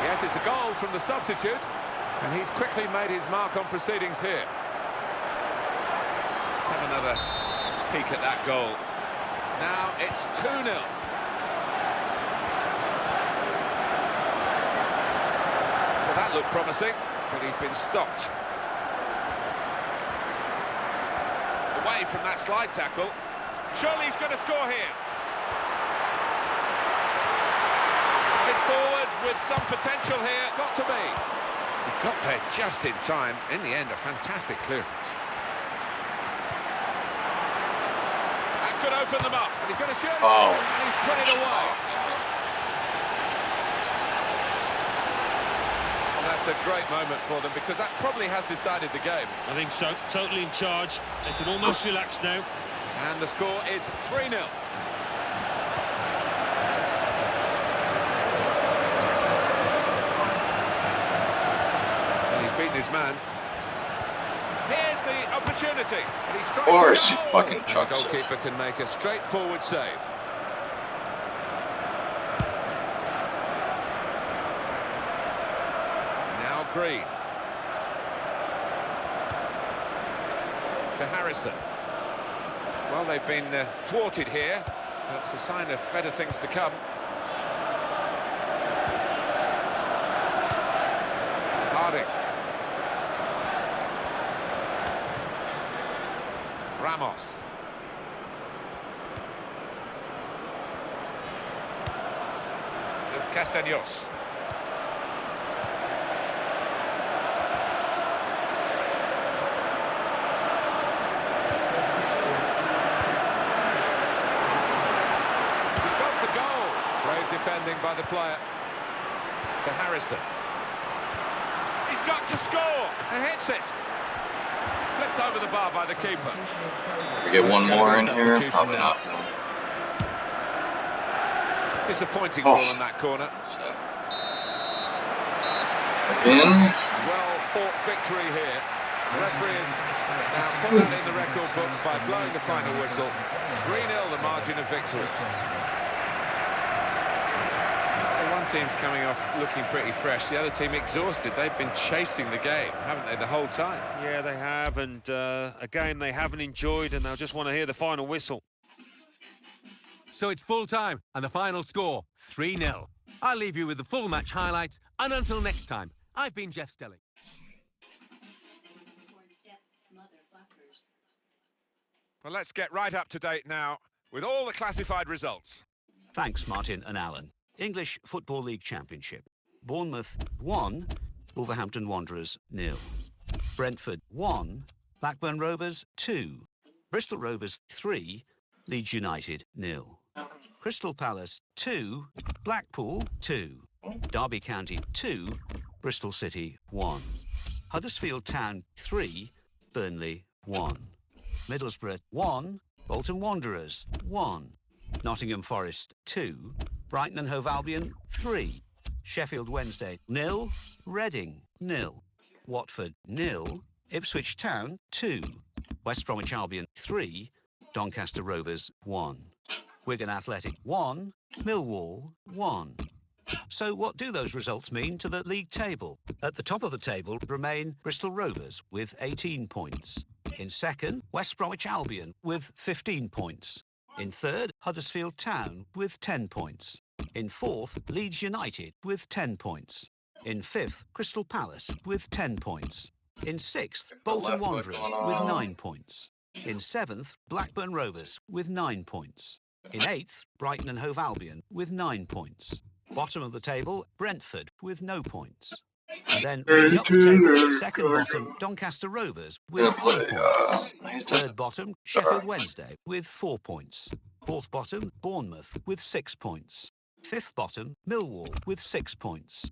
Yes, it's a goal from the substitute, and he's quickly made his mark on proceedings here. Let's have another peek at that goal. Now it's 2-0. Well, that looked promising, but he's been stopped. Away from that slide tackle. Surely he's going to score here. Forward with some potential here. Got to be. He got there just in time. In the end, a fantastic clearance. That could open them up. And he's going to shoot. Oh. And he's put it away. And that's a great moment for them, because that probably has decided the game. I think so. Totally in charge. They can almost relax now. And the score is 3-0. Beaten his man. Here's the opportunity. And he strikes. Of course, he fucking chucks The goalkeeper can make a straightforward save. Now Green. To Harrison. Well, they've been thwarted here. That's a sign of better things to come. Harding. Ramos. Castaños. by the player. To Harrison. He's got to score and hits it. Flipped over the bar by the keeper. We get one more in here? Probably not. Disappointing ball in that corner. So. Again. Well fought victory here. The referee is now put that in the record books by blowing the final whistle. 3-0 the margin of victory. One team's coming off looking pretty fresh, the other team exhausted. They've been chasing the game, haven't they, the whole time? Yeah, they have, and a game they haven't enjoyed, and they'll just want to hear the final whistle. So it's full time, and the final score, 3-0. I'll leave you with the full match highlights, and until next time, I've been Jeff Stelling. Well, let's get right up to date now with all the classified results. Thanks, Martin and Alan. English Football League Championship. Bournemouth 1, Wolverhampton Wanderers 0. Brentford 1, Blackburn Rovers 2. Bristol Rovers 3, Leeds United 0. Crystal Palace 2, Blackpool 2. Derby County 2, Bristol City 1. Huddersfield Town 3, Burnley 1. Middlesbrough 1, Bolton Wanderers 1. Nottingham Forest 2, Brighton and Hove Albion 3. Sheffield Wednesday 0, Reading 0. Watford 0, Ipswich Town 2. West Bromwich Albion 3, Doncaster Rovers 1. Wigan Athletic 1, Millwall 1. So what do those results mean to the league table? At the top of the table remain Bristol Rovers with 18 points. In second, West Bromwich Albion with 15 points. In third, Huddersfield Town with 10 points. In fourth, Leeds United with 10 points. In fifth, Crystal Palace with 10 points. In sixth, Bolton Wanderers with 9 points. In seventh, Blackburn Rovers with 9 points. In eighth, Brighton and Hove Albion with 9 points. Bottom of the table, Brentford with no points. And then really up the table, second bottom, Doncaster Rovers with 4 points. Third bottom, Sheffield Wednesday with 4 points. Fourth bottom, Bournemouth with 6 points. Fifth bottom, Millwall with 6 points.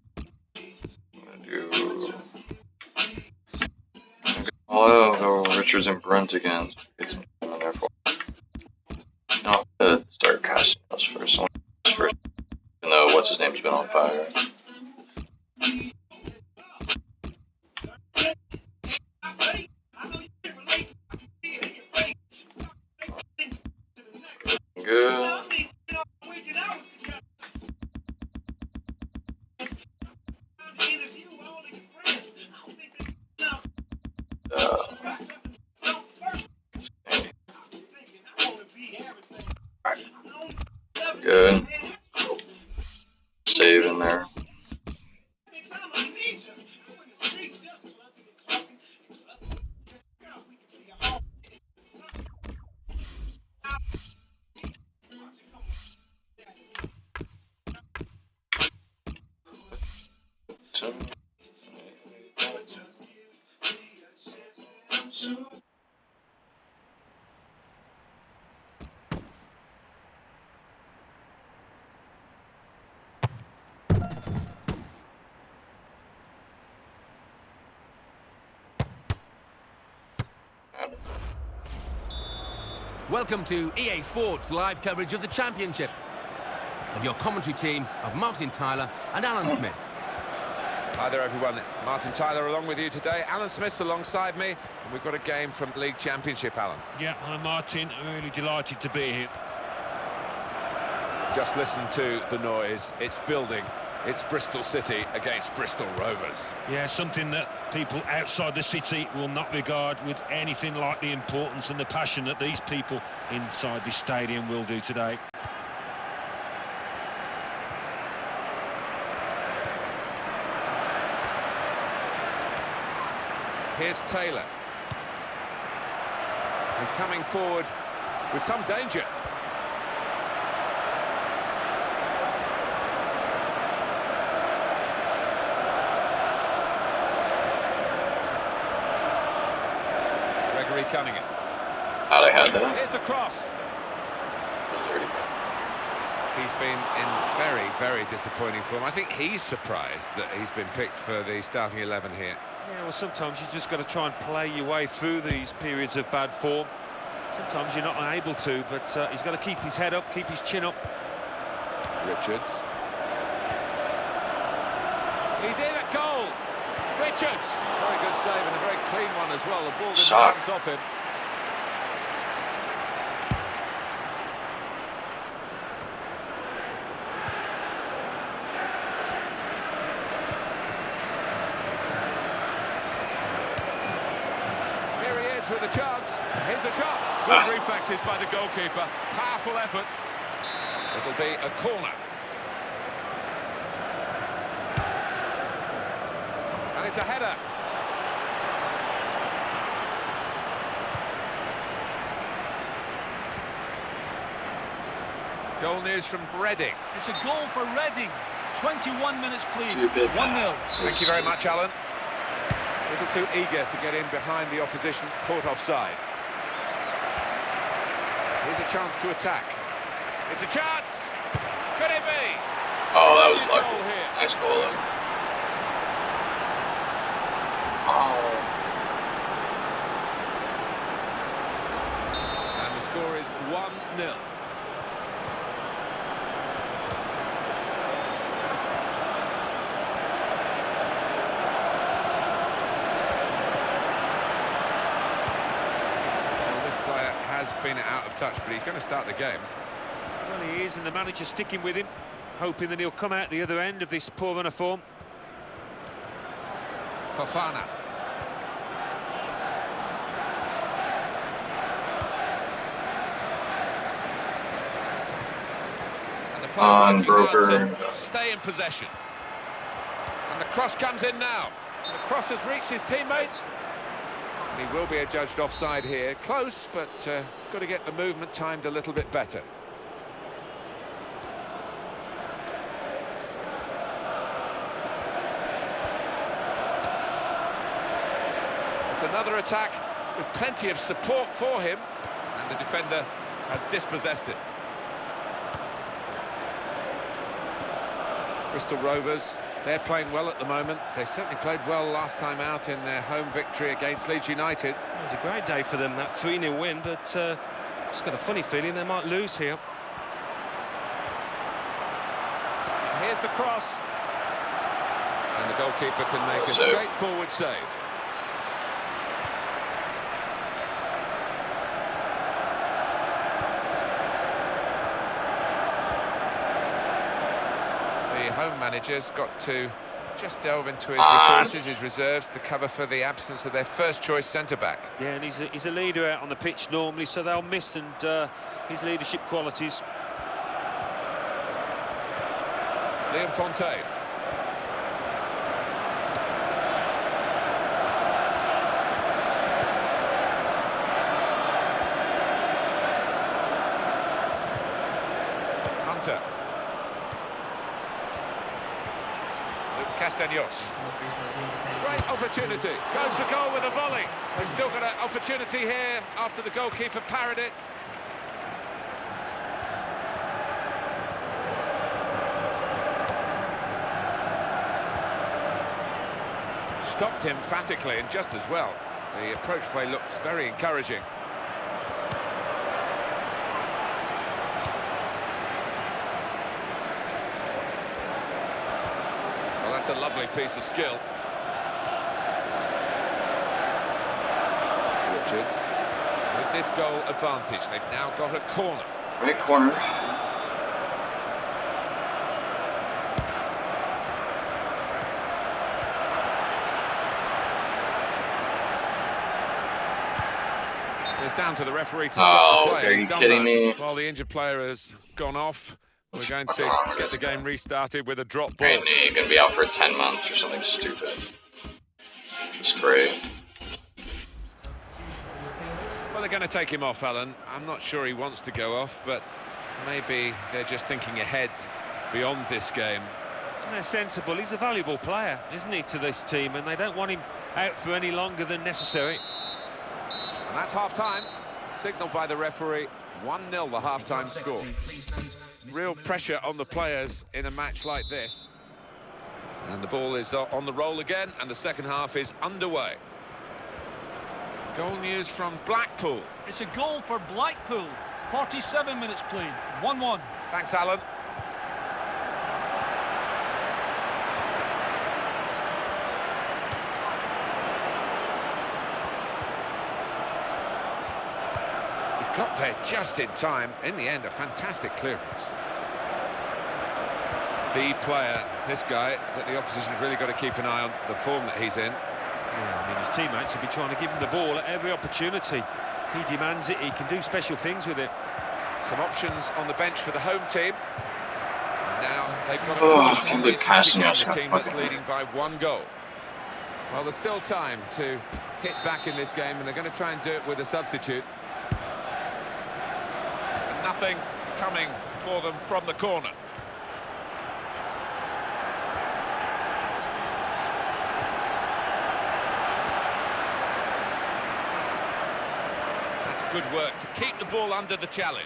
I'll go Richards and Brent again. Get some time in there for. I'll start casting those first. Even though what's his name's been on fire. Good. Good. Save in there. Welcome to EA Sports live coverage of the Championship. With your commentary team of Martin Tyler and Alan Smith. Hi there everyone, Martin Tyler along with you today, Alan Smith's alongside me, and we've got a game from League Championship, Alan. Yeah, I'm Martin, I'm really delighted to be here. Just listen to the noise, it's building. It's Bristol City against Bristol Rovers. Yeah, something that people outside the city will not regard with anything like the importance and the passion that these people inside this stadium will do today. Here's Taylor. He's coming forward with some danger. Cunningham. Thought I had that. Here's the cross. That was dirty. he's been in very, very disappointing form. I think he's surprised that he's been picked for the starting 11 here. Yeah, well, sometimes you just got to try and play your way through these periods of bad form. Sometimes you're not able to, but he's got to keep his head up, keep his chin up. Richards. He's in at goal. Richards. Very good save and a very clean one as well. The ball didn't bounce off him. Here he is with the chance. Here's the shot. Good reflexes by the goalkeeper. Powerful effort. It'll be a corner. And it's a header. Goal news from Reading. It's a goal for Reading. 21 minutes played. 1-0. Thank you very much, Alan. A little too eager to get in behind the opposition, caught offside. Here's a chance to attack. It's a chance! Could it be? Oh, that was lucky. Nice goal, though. Oh. And the score is 1-0. Has been out of touch, but he's going to start the game. Well, he is, and the manager's sticking with him, hoping that he'll come out the other end of this poor run of form. Fofana. On Broker. Stay in possession. And the cross comes in now. The cross has reached his teammate. And he will be adjudged offside here. Close, but got to get the movement timed a little bit better. It's another attack with plenty of support for him. And the defender has dispossessed it. Bristol Rovers, they're playing well at the moment. They certainly played well last time out in their home victory against Leeds United. It was a great day for them, that 3-0 win, but just got a funny feeling they might lose here. And here's the cross. And the goalkeeper can make a straightforward save. Home manager's got to just delve into his resources, his reserves, to cover for the absence of their first-choice centre-back. Yeah, and he's a leader out on the pitch normally, so they'll miss his leadership qualities. Liam Fontaine. Hunter. Castaños. Great opportunity. Goes for goal with a volley. They've still got an opportunity here after the goalkeeper parried it. Stopped emphatically and just as well. The approach play looked very encouraging. That's a lovely piece of skill. Richards with this goal advantage. They've now got a corner. Right corner. It's down to the referee to stop the play. Are you kidding me? While the injured player has gone off, we're going to get the game restarted with a drop ball. Great knee, gonna be out for 10 months or something stupid. It's great. Well, they're going to take him off, Alan. I'm not sure he wants to go off, but maybe they're just thinking ahead beyond this game. They're sensible. He's a valuable player, isn't he, to this team, and they don't want him out for any longer than necessary. And that's half-time, signalled by the referee. 1-0 the half-time score. real pressure on the players in a match like this. And the ball is on the roll again, and the second half is underway. Goal news from Blackpool. It's a goal for Blackpool. 47 minutes played. 1-1. Thanks, Alan. He got there just in time. In the end, a fantastic clearance. The player, this guy, that the opposition have really got to keep an eye on, the form that he's in. Yeah, I mean, his teammates will be trying to give him the ball at every opportunity. He demands it, he can do special things with it. Some options on the bench for the home team. Now they've got I can't believe Castaneos the got team that's fucking... leading by 1 goal. Well, there's still time to hit back in this game, and they're going to try and do it with a substitute. And nothing coming for them from the corner. Good work to keep the ball under the challenge.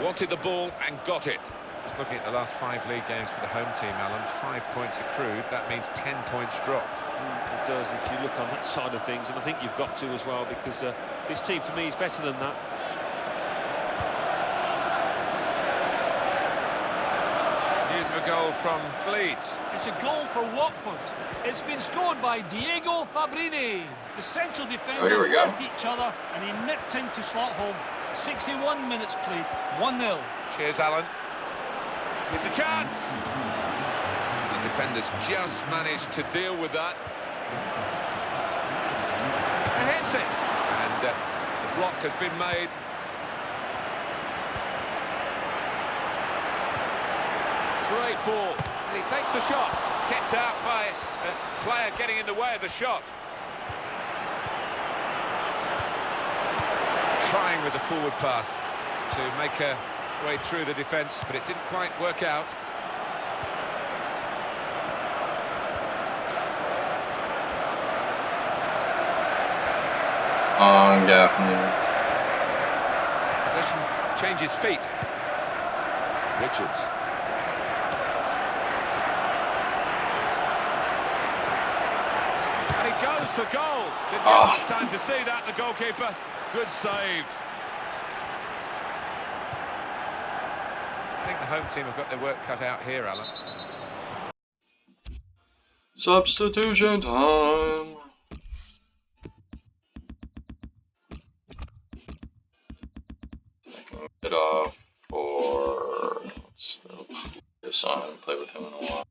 Wanted the ball and got it. Just looking at the last 5 league games for the home team, Alan, 5 points accrued. That means 10 points dropped. It does if you look on that side of things, and I think you've got to as well, because this team for me is better than that. News of a goal from Leeds. It's a goal for Watford. It's been scored by Diego Fabrini. The central defenders left each other, and he nipped in to slot home. 61 minutes played, 1-0. Cheers, Alan. It's a chance. The defenders just managed to deal with that. He hits it, and the block has been made. Great ball, and he takes the shot. Kept out by a player getting in the way of the shot. Trying with the forward pass to make a way through the defence, but it didn't quite work out. On Gaffney. Possession changes feet. Richards. And he goes for goal. Didn't get much time to see that, the goalkeeper. Good save. I think the home team have got their work cut out here, Alan. Substitution time. It off for still this on and play with him in a while.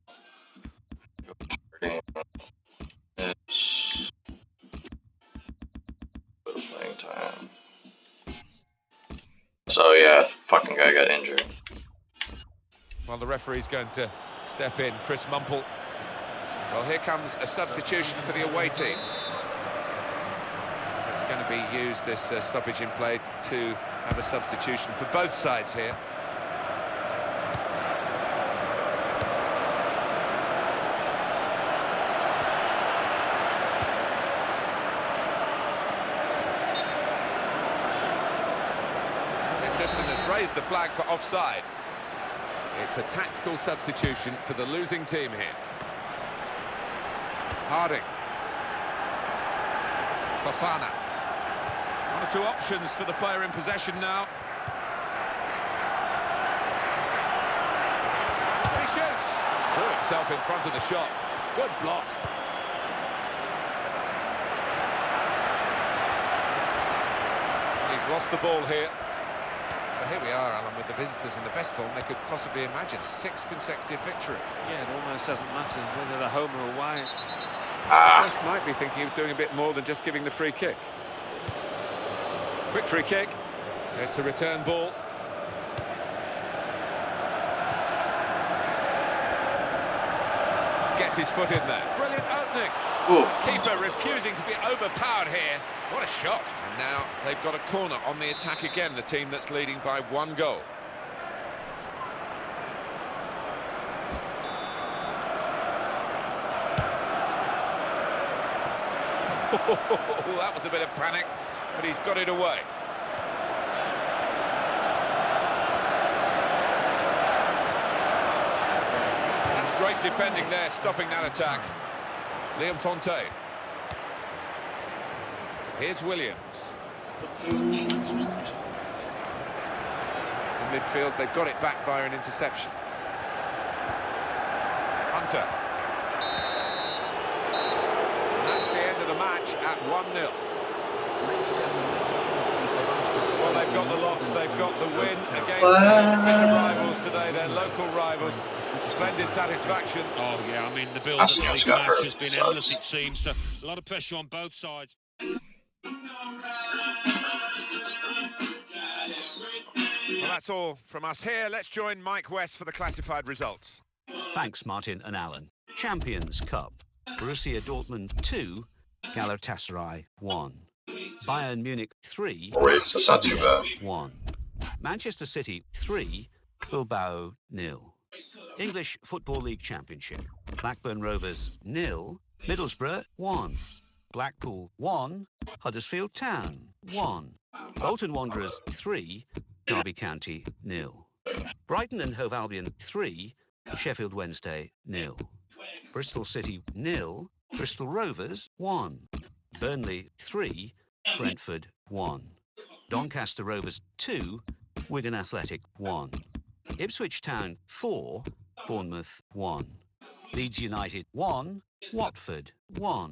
It's bit of playing time. So yeah, fucking guy got injured. Well, the referee's going to step in, Chris Mumple. Well, here comes a substitution for the away team. It's going to be used, this stoppage in play, to have a substitution for both sides here. The assistant has raised the flag for offside. It's a tactical substitution for the losing team here. Harding. Fofana. 1 or 2 options for the player in possession now. He shoots. Threw himself in front of the shot. Good block. He's lost the ball here. So here we are, Alan, with the visitors in the best form they could possibly imagine. 6 consecutive victories. Yeah, it almost doesn't matter whether they're home or away. Both might be thinking of doing a bit more than just giving the free kick. Quick free kick. It's a return ball. Gets his foot in there. Brilliant opening. Ooh. Keeper refusing to be overpowered here. What a shot. And now they've got a corner on the attack again, the team that's leading by 1 goal. That was a bit of panic, but he's got it away. defending there, stopping that attack. Liam Fontaine. Here's Williams. In midfield, they've got it back via an interception. Hunter. And that's the end of the match at 1-0. Well, they've got the lot, they've got the win against their bitter rivals today, their local rivals. Splendid satisfaction. Oh, yeah, I mean, the build-up of this match has been endless, it seems. So, a lot of pressure on both sides. Well, that's all from us here. Let's join Mike West for the classified results. Thanks, Martin and Alan. Champions Cup. Borussia Dortmund 2, Galatasaray 1. Bayern Munich 3, So it's not too bad. 1. Manchester City 3, Bilbao 0. English Football League Championship. Blackburn Rovers 0, Middlesbrough 1. Blackpool 1, Huddersfield Town 1. Bolton Wanderers 3, Derby County 0. Brighton and Hove Albion 3, Sheffield Wednesday 0. Bristol City 0, Bristol Rovers 1. Burnley 3, Brentford 1. Doncaster Rovers 2, Wigan Athletic 1. Ipswich Town 4, Bournemouth 1. Leeds United 1, Watford 1.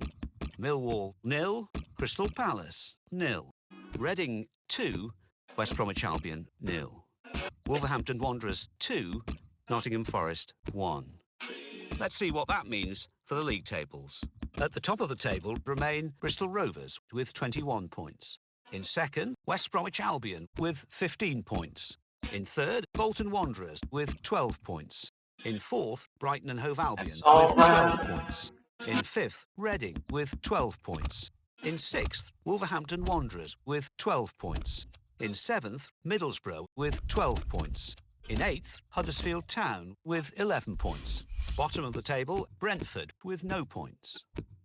Millwall 0, Crystal Palace 0. Reading 2, West Bromwich Albion 0. Wolverhampton Wanderers 2, Nottingham Forest 1. Let's see what that means for the league tables. At the top of the table remain Bristol Rovers with 21 points. In second, West Bromwich Albion with 15 points. In third, Bolton Wanderers with 12 points. In fourth, Brighton and Hove Albion with 12 points. In fifth, Reading with 12 points. In sixth, Wolverhampton Wanderers with 12 points. In seventh, Middlesbrough with 12 points. In eighth, Huddersfield Town with 11 points. Bottom of the table, Brentford with no points.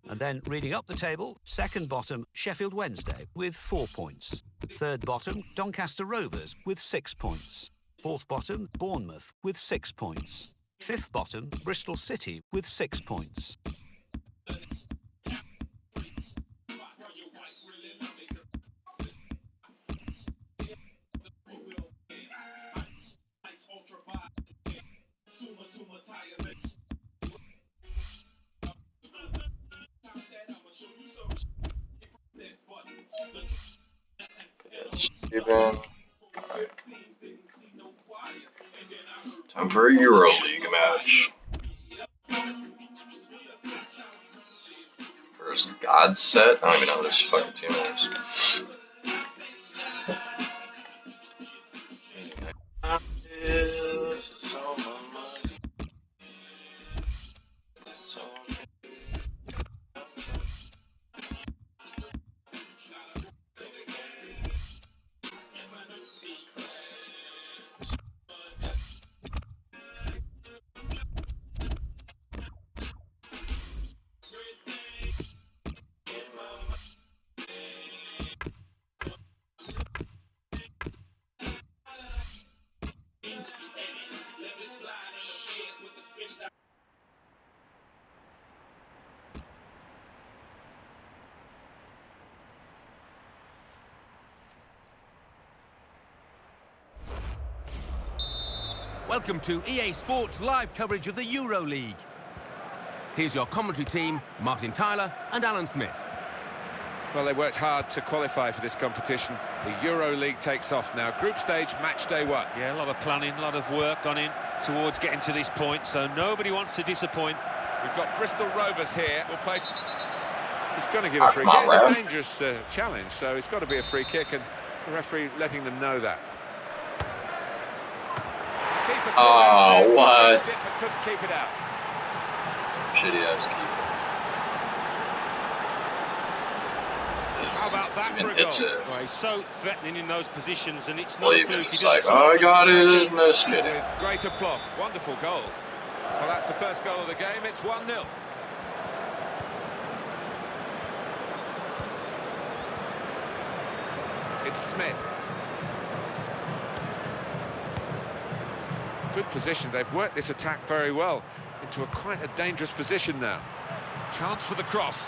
And then reading up the table, second bottom, Sheffield Wednesday with 4 points. Third bottom, Doncaster Rovers with 6 points. Fourth bottom, Bournemouth with 6 points. Fifth bottom, Bristol City with 6 points. Alright. Time for a Euro League match. First God set. I don't even know who this fucking team is. Welcome to EA Sports live coverage of the Euro League. Here's your commentary team, Martin Tyler and Alan Smith. Well, they worked hard to qualify for this competition. The Euro League takes off now. Group stage, match day 1. Yeah, a lot of planning, a lot of work gone in towards getting to this point, so nobody wants to disappoint. We've got Bristol Rovers here. We'll play. He's going to give a free kick. It's a dangerous challenge, so it's got to be a free kick, and the referee letting them know that. Oh, what? Couldn't keep it out. Shitty ass keeper. How about that for a goal? Well, he's so threatening in those positions, and it's Well, not a even fluke. it's like, oh, I got it. No, just kidding. With great aplomb. Wonderful goal. Well, that's the first goal of the game. It's 1-0. It's Smith. Good position. They've worked this attack very well. into quite a dangerous position now. Chance for the cross.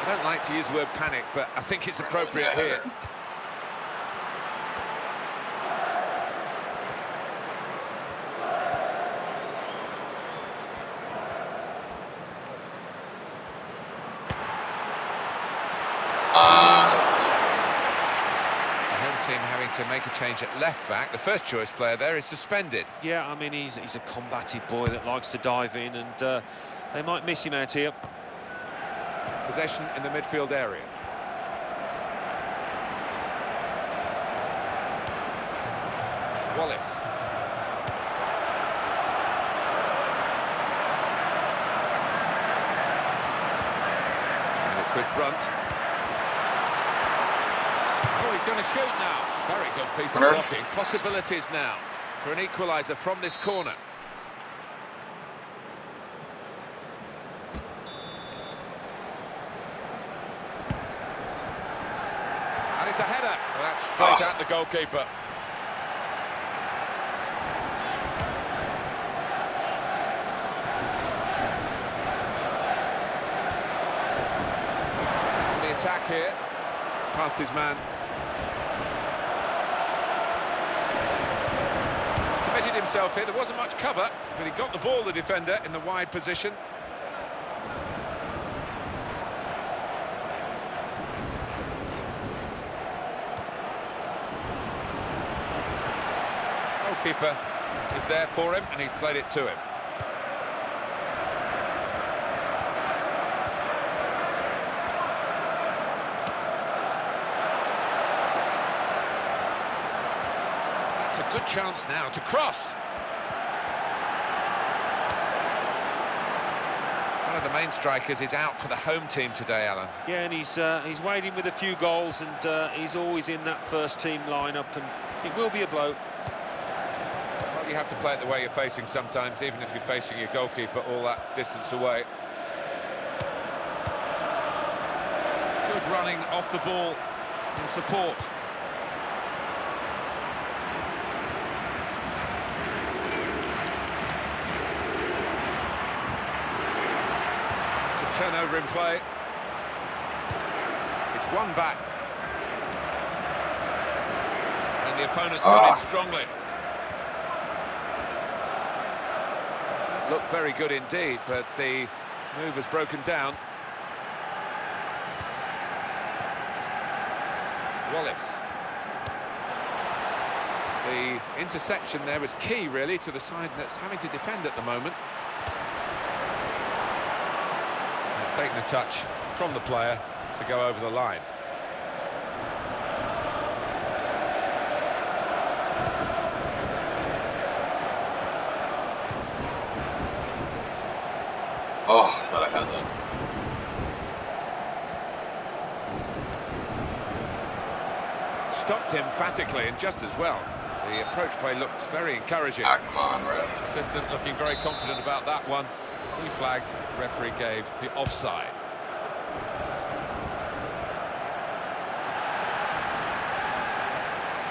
I don't like to use the word panic, but I think it's appropriate here. Team having to make a change at left back. The first choice player there is suspended. Yeah, I mean, he's a combative boy that likes to dive in, and they might miss him out here. Possession in the midfield area. Wallace. And it's with Brunt. Oh, he's going to shoot now. Very good piece of blocking. Possibilities now for an equaliser from this corner. And it's a header. Well, that's straight at the goalkeeper. On the attack here. Past his man. Himself here. There wasn't much cover, but he got the ball, the defender, in the wide position. Goalkeeper is there for him, and he's played it to him. A good chance now to cross. One of the main strikers is out for the home team today, Alan. Yeah, and he's waiting with a few goals, and he's always in that first team lineup, and it will be a blow. Well, you have to play it the way you're facing sometimes, even if you're facing your goalkeeper all that distance away. Good running off the ball in support. Turnover in play. It's one back. And the opponent's come in strongly. Looked very good indeed, but the move has broken down. Wallace. The interception there was key, really, to the side that's having to defend at the moment. Taking a touch from the player to go over the line. Oh, thought I had that. Stopped emphatically and just as well. The approach play looked very encouraging. Ah, come on, ref. Assistant looking very confident about that one. He flagged, referee gave the offside.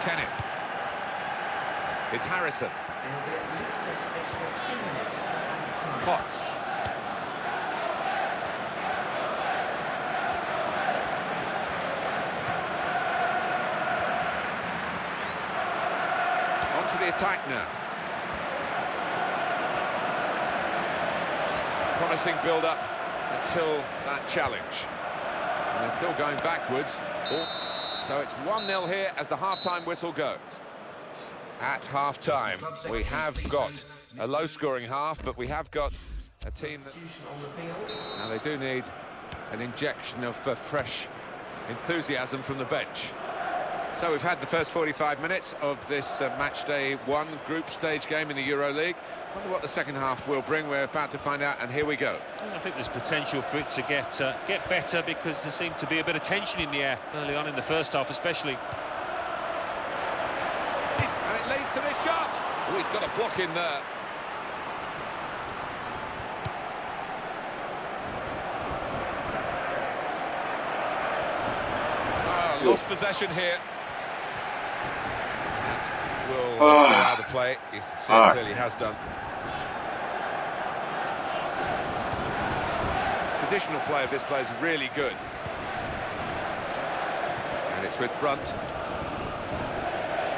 Kenneth. It's Harrison. Potts. On to the attack now. Promising build-up until that challenge. And they're still going backwards. So it's 1-0 here as the half-time whistle goes. At half-time, we have got a low-scoring half, but we have got a team that... Now they do need an injection of fresh enthusiasm from the bench. So we've had the first 45 minutes of this match day 1 group stage game in the EuroLeague. Wonder what the second half will bring. We're about to find out, and here we go. I think there's potential for it to get better, because there seemed to be a bit of tension in the air early on in the first half, especially. And it leads to this shot. Oh, he's got a block in there. Oh, lost possession here. Will go out of play. You can see it clearly has done. positional play of this player is really good. And it's with Brunt.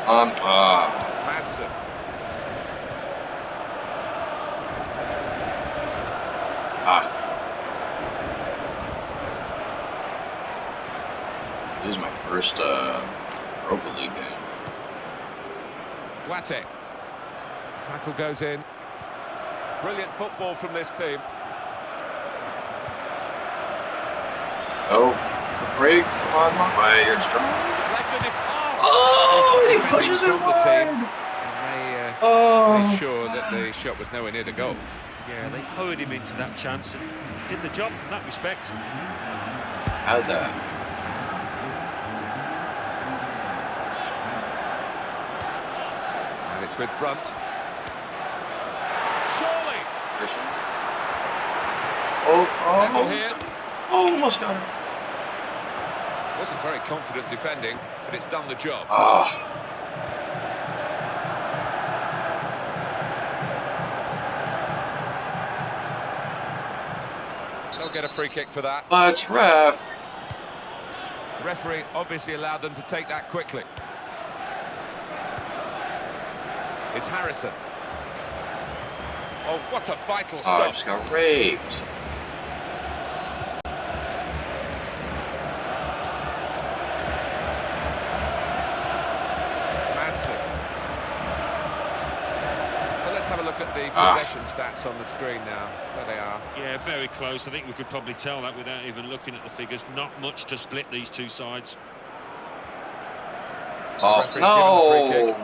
Madsen. This is my first Europa League game. Guate. Tackle goes in. Brilliant football from this team. Oh, the break. Come on, my way. You're strong. Oh, he pushes it wide. And they made sure that the shot was nowhere near the goal. Yeah, they hurried him into that chance and did the job from that respect. How'd that? And it's with Brunt. Surely. Oh, Here. Almost got it. Wasn't very confident defending, but it's done the job. They'll get a free kick for that. Let's ref. The referee obviously allowed them to take that quickly. It's Harrison. Oh, what a vital stop. Just got raped. Look at the possession stats on the screen now. There they are. Yeah, very close. I think we could probably tell that without even looking at the figures. Not much to split these two sides. Oh, no!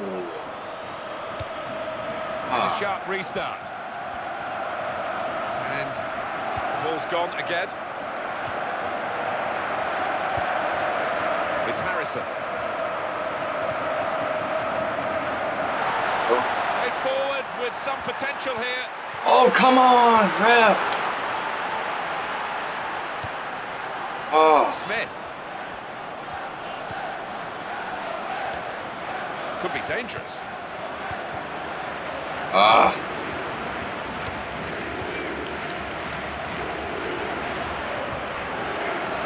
A sharp restart. And the ball's gone again. It's Harrison. Forward with some potential here. Oh, come on, ref. Smith. Could be dangerous.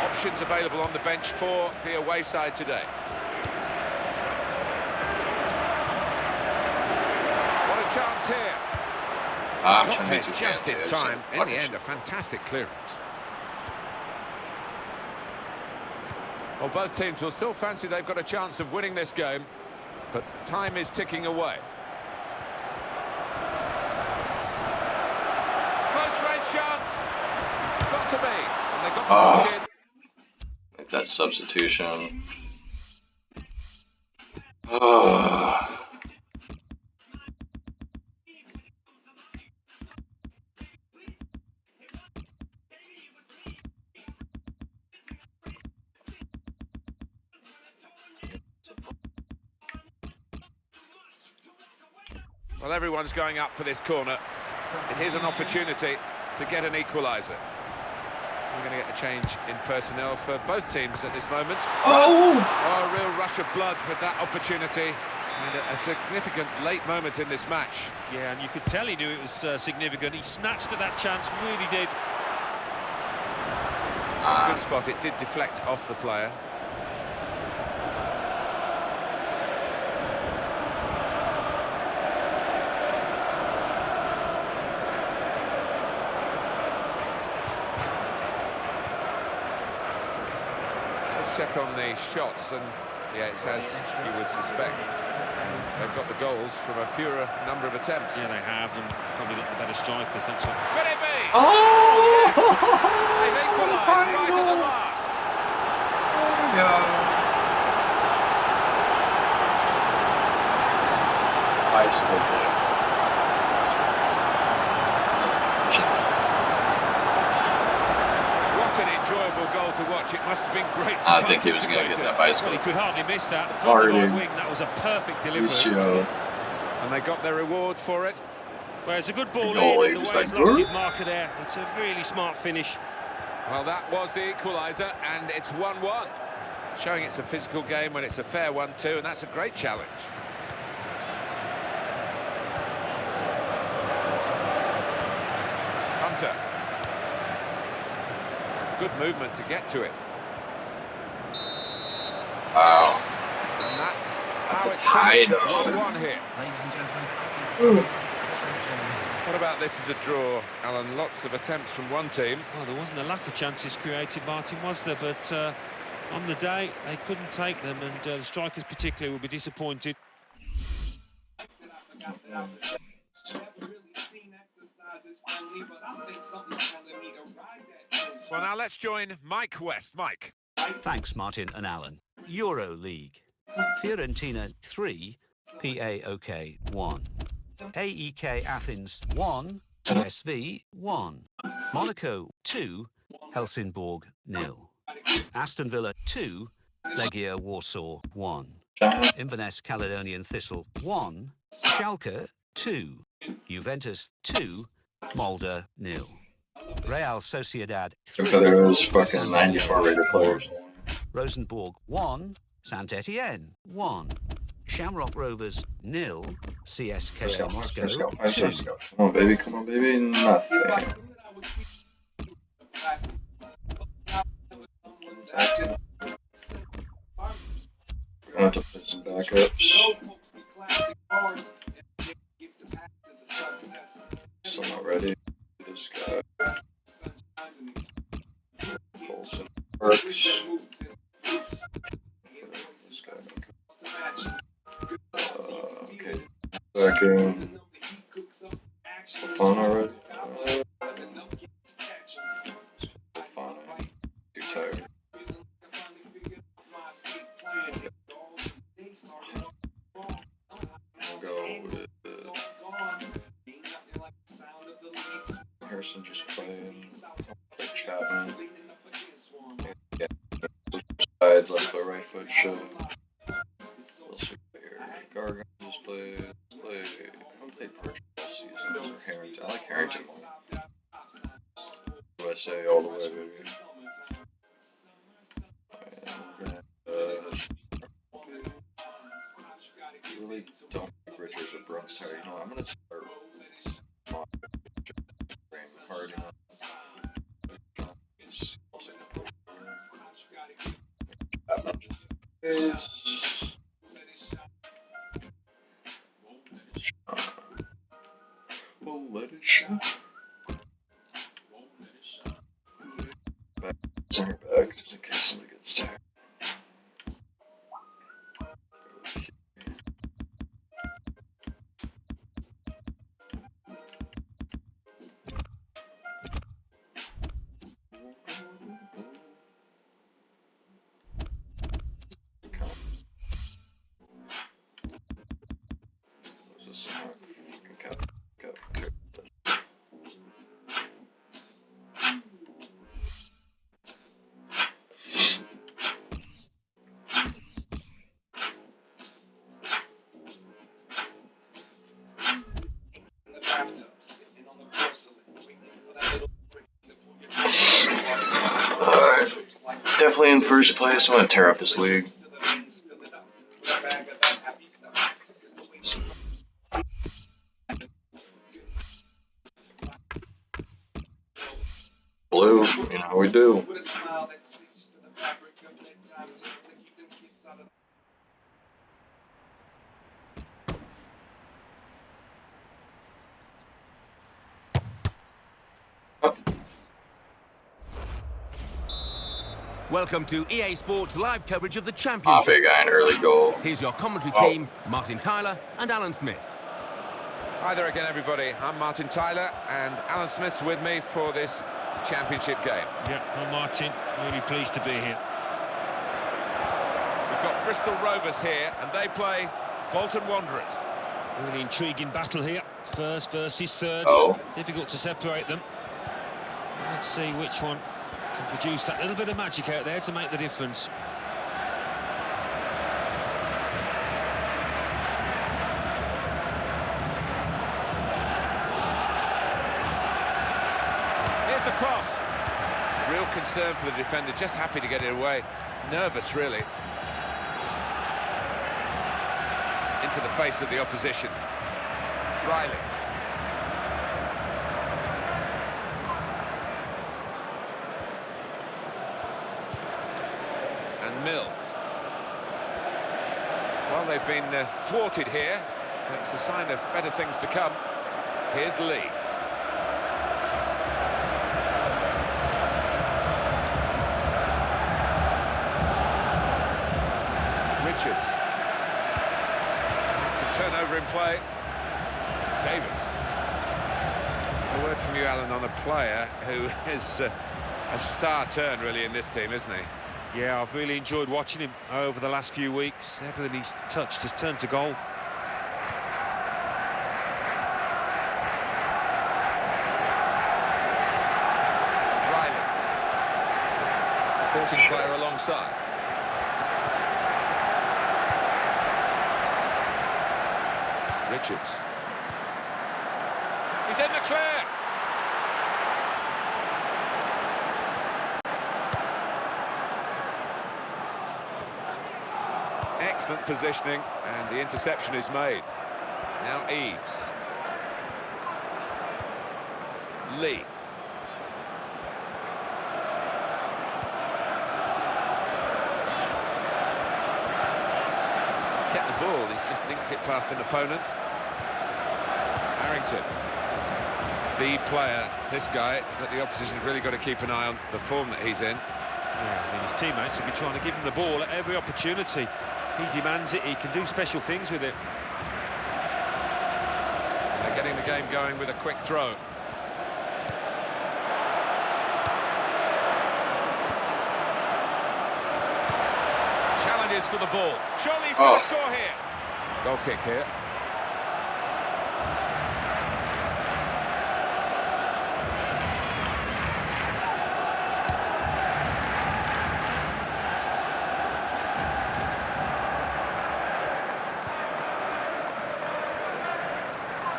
Options available on the bench for the away side today. Chance here. Just in time. In the end, a fantastic clearance. Well, both teams will still fancy they've got a chance of winning this game, but time is ticking away. Close range chance. Got to be. And they got the ball in. Make that substitution. Well, everyone's going up for this corner. It is an opportunity to get an equaliser. We're going to get a change in personnel for both teams at this moment. Oh, a real rush of blood with that opportunity. And a significant late moment in this match. Yeah, and you could tell he knew it was significant. He snatched at that chance, really did. It's a good spot. It did deflect off the player. Check on the shots, and yeah, it's as you would suspect. They've got the goals from a fewer number of attempts. Yeah, they have, and probably got the better strikers. That's what. Could it be? Oh! They've equalised right at the last. Bicycle boy. What an enjoyable goal to watch. It must have been great to I think he was going to get that bicycle. Well, he could hardly miss that. Hardly. That was a perfect delivery. And they got their reward for it. Well, it's a good ball in. The way like, he's lost his marker there. It's a really smart finish. Well, that was the equaliser, and it's 1-1. Showing it's a physical game when it's a fair one too, and that's a great challenge. Hunter. Good movement to get to it. Wow. And that's how the it's tie, finished. though. 1-1 here. Ladies and gentlemen. What about this as a draw, Alan? Lots of attempts from one team. Well, there wasn't a lack of chances created, Martin, was there? But on the day, they couldn't take them, and the strikers particularly will be disappointed. Well, now let's join Mike West. Mike. Thanks, Martin and Alan. Euro League. Fiorentina 3, PAOK 1. AEK Athens 1, PSV 1. Monaco 2, Helsingborg 0. Aston Villa 2, Legia Warsaw 1. Inverness Caledonian Thistle 1, Schalke 2. Juventus 2, Molde 0. Real Sociedad 3. So there was fucking 94 rated players. Rosenborg 1, Saint-Étienne 1. Shamrock Rovers 0, CSKA Moscow Let's go. 2. Let's go. Come on, baby. Come on, baby. Nothing. Gonna have to put some backups. Still not ready. This guy. Bolton Perks. This guy. Okay. Second. Fun already. Fun. Too tired. Go with Harrison just playing. Play Chapman. Yeah. Sides left the right foot should. Gargan just played. I haven't played Perch all season. Or Harrington. I like Harrington more. USA all the way, baby. I really don't think Richards or Bruns tired. You know, I'm gonna start hard enough. We'll let it show. Center back, just in case somebody gets tired. Definitely in first place. I'm gonna tear up this league. Blue, you know how we do. Welcome to EA Sports live coverage of the Ah, Championship. big guy, an early goal. Here's your commentary Oh. team, Martin Tyler and Alan Smith. Hi there again, everybody. I'm Martin Tyler, and Alan Smith's with me for this Championship game. Yeah, well, Martin, really pleased to be here. We've got Bristol Rovers here, and they play Bolton Wanderers. Really intriguing battle here. First versus third. Oh. Difficult to separate them. Let's see which one can produce that little bit of magic out there to make the difference. Here's the cross. Real concern for the defender, just happy to get it away. Nervous, really. Into the face of the opposition. Riley. And Mills. Well, they've been thwarted here. It's a sign of better things to come. Here's Lee. Richards. It's a turnover in play. Davis. A word from you, Alan, on a player who is a star turn, really, in this team, isn't he? Yeah, I've really enjoyed watching him over the last few weeks. Everything he's touched has turned to gold. Riley. Supporting player alongside. Richards. He's in the clear. Excellent positioning, and the interception is made. Now Eves. Lee. Kept the ball, he's just dinked it past an opponent. Harrington. The player, this guy, that the opposition's really got to keep an eye on the form that he's in. Yeah, I mean, his teammates will be trying to give him the ball at every opportunity. He demands it, he can do special things with it. They're getting the game going with a quick throw. Challenges for the ball. Surely he's going to score here. Goal kick here.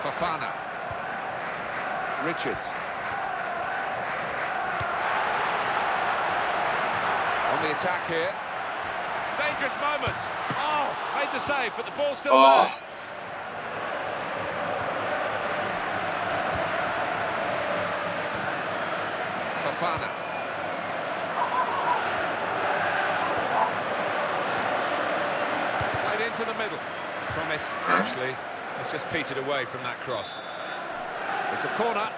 Fofana. Richards. On the attack here. Dangerous moment. Oh, made the save, but the ball's still there. Fofana. Played into the middle. Promise, actually. It's just petered away from that cross. It's a corner.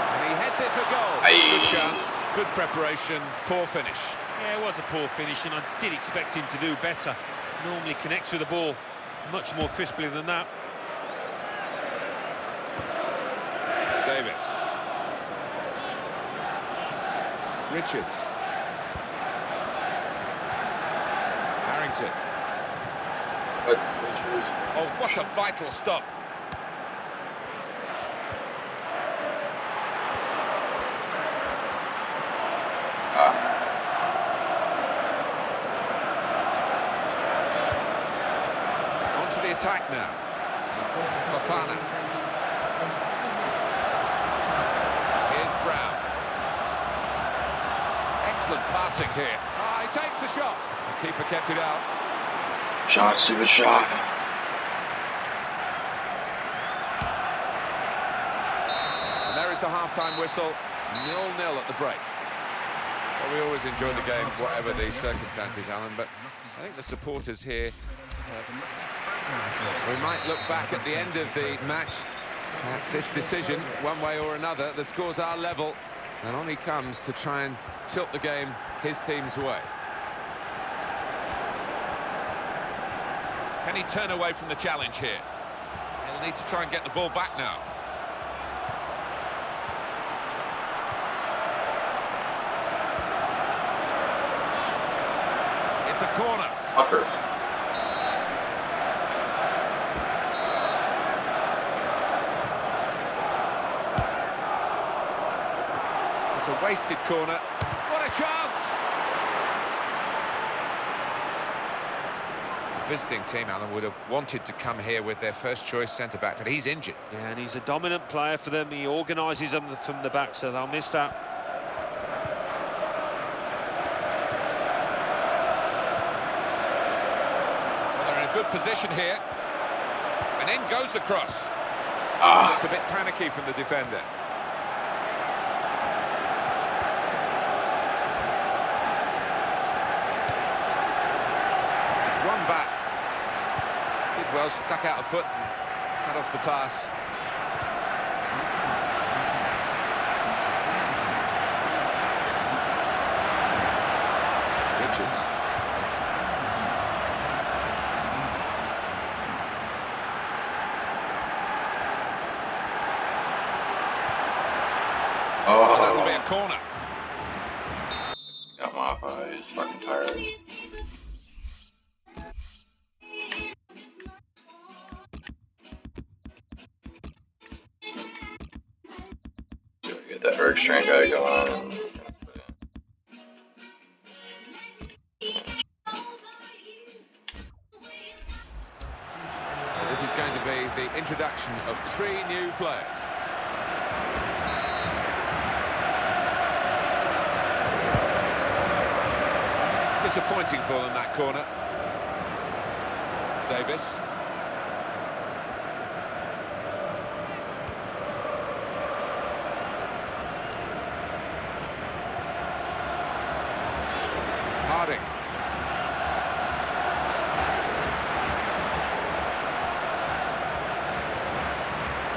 And he heads it for goal. Good chance, good preparation, poor finish. Yeah, it was a poor finish, and I did expect him to do better. Normally connects with the ball much more crisply than that. Davis. Richards. Harrington. Oh, what a vital stop. On to the attack now. Fofana. Here's Brown. Excellent passing here. He takes the shot. The keeper kept it out. Shot, stupid shot. And there is the half-time whistle. 0-0 at the break. Well, we always enjoy the game, whatever the circumstances, Alan, but I think the supporters here, we might look back at the end of the match at this decision, one way or another. The scores are level, and on he comes to try and tilt the game his team's way. Can he turn away from the challenge here? He'll need to try and get the ball back now. It's a corner. Upper. It's a wasted corner. What a chance! The visiting team, Alan, would have wanted to come here with their first choice centre-back, but he's injured. Yeah, and he's a dominant player for them. He organises them from the back, so they'll miss that. Well, they're in a good position here. And in goes the cross. Looked a bit panicky from the defender. It's one back. Did well, stuck out a foot and cut off the pass. Richards. Oh, That'll be a corner. got my eye. He's fucking tired. Get that Erg Strand guy going. This is going to be the introduction of 3 new players. Disappointing for them, that corner. Davis. Harding.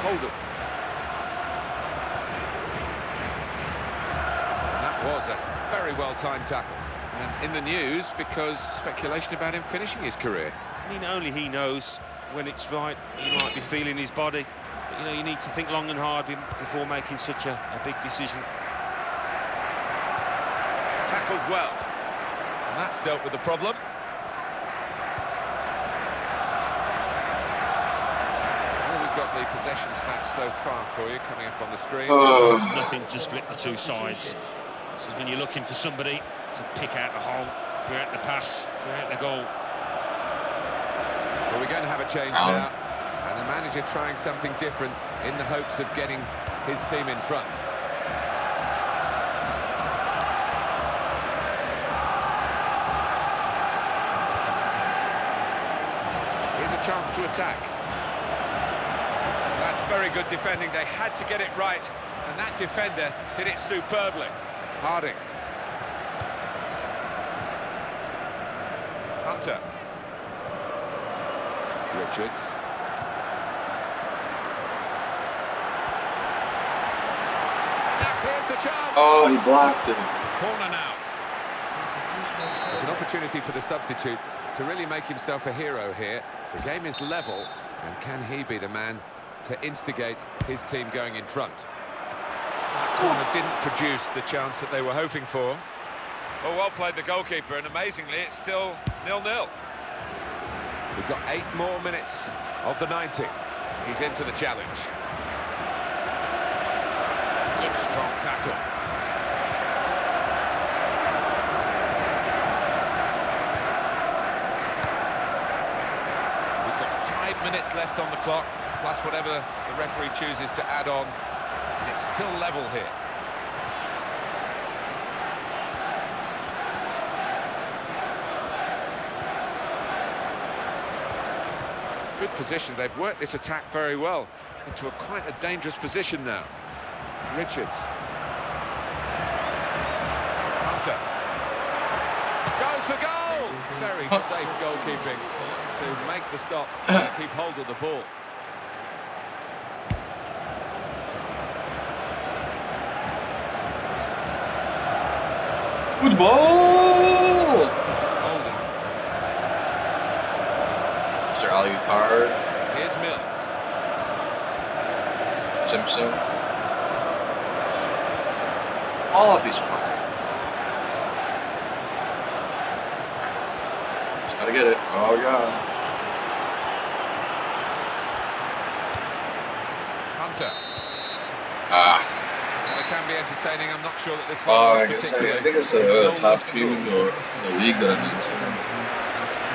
Holden. That was a very well-timed tackle. And in the news because speculation about him finishing his career. I mean, only he knows when it's right. He might be feeling his body. But, you know, you need to think long and hard before making such a big decision. Tackled well. And that's dealt with the problem. Well, we've got the possession stats so far for you coming up on the screen. Nothing to split the two sides. This is when you're looking for somebody to pick out the hole, create the pass, create the goal. Well, we're going to have a change now, and the manager trying something different in the hopes of getting his team in front. Here's a chance to attack. That's very good defending. They had to get it right, and that defender did it superbly. Harding. Hunter. Richards. Now here's the chance. Oh, he blocked it. Corner now. It's an opportunity for the substitute to really make himself a hero here. The game is level, and can he be the man to instigate his team going in front? That corner didn't produce the chance that they were hoping for. Well played the goalkeeper, and amazingly it's still 0-0. We've got 8 more minutes of the 90. He's into the challenge. Good strong tackle. We've got 5 minutes left on the clock, plus whatever the referee chooses to add on. And it's still level here. Good position. They've worked this attack very well into quite a dangerous position now. Richards. Hunter. Goes for goal! Very safe goalkeeping to make the stop and keep hold of the ball. Good ball! Holden. Mr. Ali Card. Here's Mills. Simpson. All of these players. Just gotta get it. Oh, God. Hunter. Ah. Well, it can be entertaining. I'm not sure that this one Oh, was I guess I particularly- think it's the top 2 in the league that I'm into.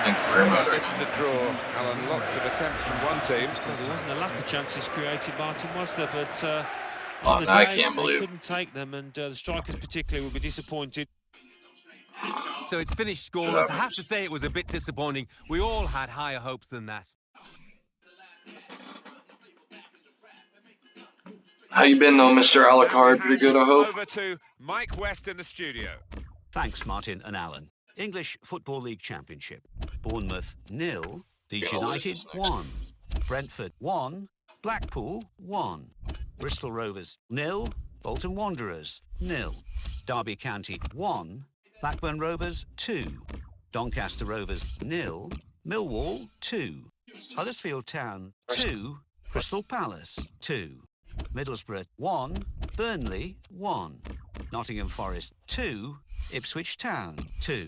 In career mode right This is a draw, Alan. Lots of attempts from one team. Well, there wasn't a lack of chances created, Martin, was there? But Oh, on the I day, can't they believe. couldn't take them, and the strikers particularly will be disappointed. So it's finished scoreless. I have to say it was a bit disappointing. We all had higher hopes than that. How you been though, Mr. Alucard? Pretty good, I hope. Over to Mike West in the studio. Thanks, Martin and Alan. English Football League Championship. Bournemouth 0, Leeds United 1, Brentford 1, Blackpool 1, Bristol Rovers 0, Bolton Wanderers 0, Derby County 1, Blackburn Rovers 2, Doncaster Rovers 0, Millwall 2, Huddersfield Town 2, Crystal Palace 2, Middlesbrough 1, Burnley 1, Nottingham Forest 2, Ipswich Town 2,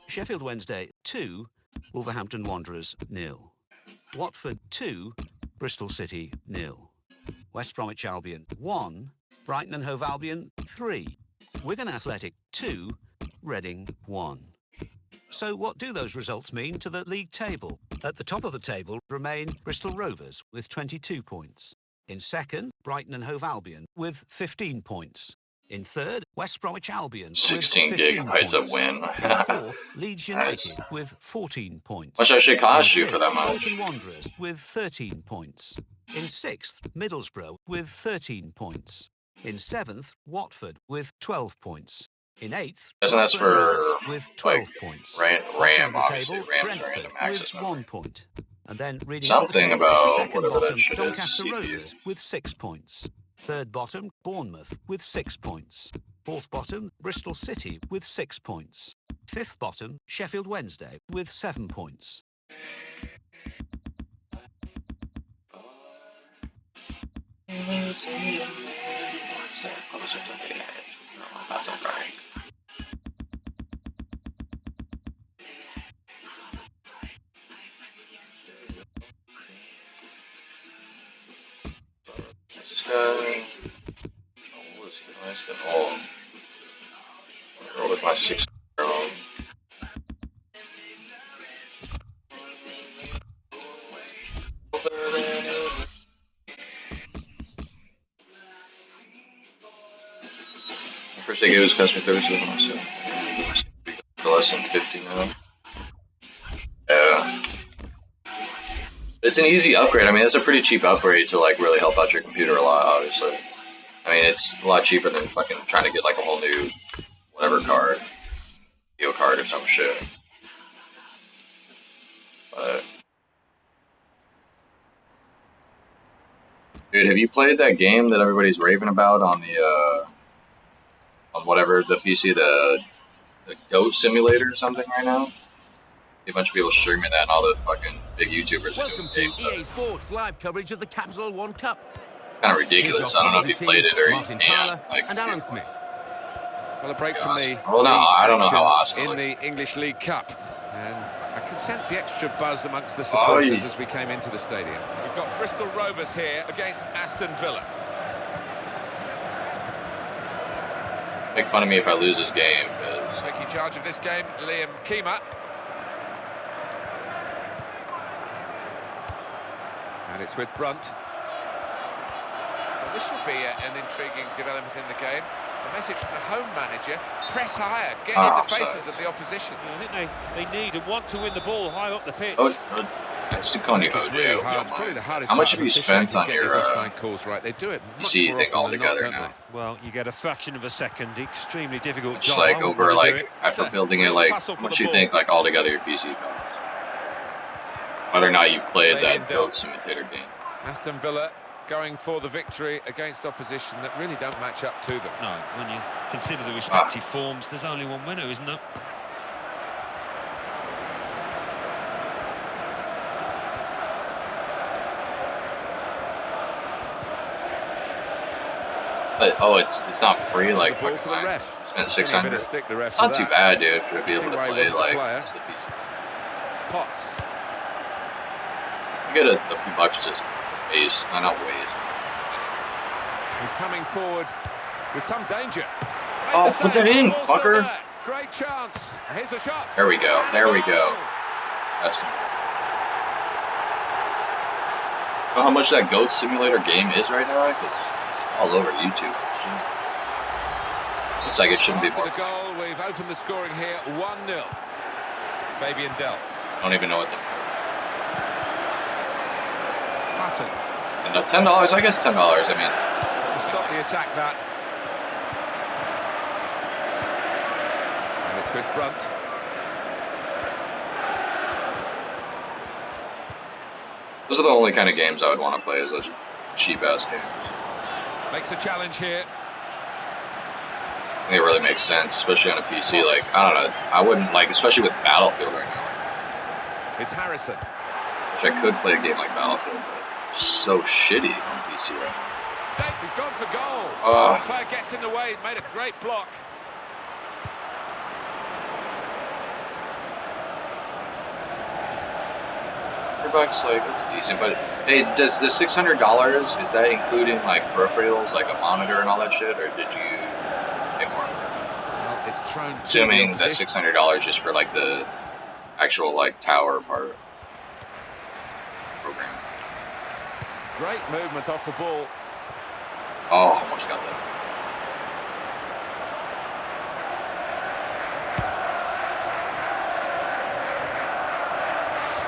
Sheffield Wednesday 2, Wolverhampton Wanderers 0, Watford 2, Bristol City 0, West Bromwich Albion 1, Brighton and Hove Albion 3, Wigan Athletic 2, Reading 1. So what do those results mean to the league table? At the top of the table remain Bristol Rovers with 22 points. In second, Brighton and Hove Albion with 15 points. In third, West Bromwich Albion 16 with 15 gigabytes of points. win. In fourth, Leeds United Nice. with 14 points. Much I should cost In you for that fifth, much. Bolton Wanderers with 13 points. In sixth, Middlesbrough with 13 points. In seventh, Watford with 12 points. In eighth, Isn't that Blackburn for, Rovers with 12 like, points. RAM, Bottom of the obviously. table, RAM's Brentford random access with memory. 1 point. And then reading up the Something table, about second whatever bottom, that shit is, Doncaster CPU. Rovers with 6 points. Third bottom, Bournemouth with 6 points. Fourth bottom, Bristol City with 6 points. Fifth bottom, Sheffield Wednesday with 7 points. This guy. What was he nice at home? I'll go with my 6-year-old. First they gave us customer service with myself. For less than 50 now. Yeah. It's an easy upgrade. I mean, it's a pretty cheap upgrade to like really help out your computer a lot, obviously. I mean, it's a lot cheaper than fucking trying to get like a whole new whatever card, video card or some shit. But dude, have you played that game that everybody's raving about on the on whatever the PC, the Goat Simulator or something right now? A bunch of people streaming that, and all the fucking big YouTubers are Welcome doing to games. EA Sports live coverage of the Capital One Cup. Kind of ridiculous. I don't know if you played it or you Martin can. Tyler Like, and Alan Smith. Well, a break from the well, no, I don't know how action Oscar in looks. the English League Cup, and I can sense the extra buzz amongst the supporters as we came into the stadium. We've got Bristol Rovers here against Aston Villa. Make fun of me if I lose this game, because Taking charge of this game, Liam Keema. And it's with Brunt. Well, this should be an intriguing development in the game. A message from the home manager: press higher, get in the faces of the opposition. I think they need and want to win the ball high up the pitch. it's the Coney It's OJ. really hard. It's probably the hardest How much part have you of spent on officiating, your getting these offside calls right? They do it much PC more thing often than not, altogether don't now? Well, you get a fraction of a second. Extremely difficult Just job. like I wouldn't over want to do like it. after It's a building it, real like tussle for what the you ball. think like altogether your PC costs. Whether or not you've played Maybe that in Goat Simulator game. Aston Villa going for the victory against opposition that really don't match up to them. No, when you consider the respective forms, there's only one winner, isn't there? But, it's not free like Ball for the fucking ref. spend Give him a bit 600. of stick, the ref, It's not for too that. bad, dude, to be See able to why he play wants the like player. just the PC. Potts. You get a few bucks just waste, not waste. He's coming forward with some danger. Oh, put that in, Ball's fucker. still there. Great chance. Here's the shot. There we go. There we go. That's. Know how much that Goat Simulator game is right now? It's all over YouTube. Looks like it shouldn't be After more. the goal, we've opened the scoring here 1-0. Fabian Dell. I don't even know what the. Patton. And $10. I guess $10. I mean, the attack, that. And it's with Brunt. Those are the only kind of games I would want to play, is those cheap-ass games. Makes a challenge here. I think it really makes sense, especially on a PC. Like, I don't know, I wouldn't, like, especially with Battlefield right now. It's Harrison. Wish I could play a game like Battlefield, but it's so shitty on PC right now. He's gone for goal. The player gets in the way, made a great block. $100, like, that's decent, but hey, does the $600, is that including like peripherals, like a monitor and all that shit, or did you pay more for it? Well, it's thrown. Assuming that $600 just for like the actual like tower part program. Great movement off the ball. Oh, almost got that.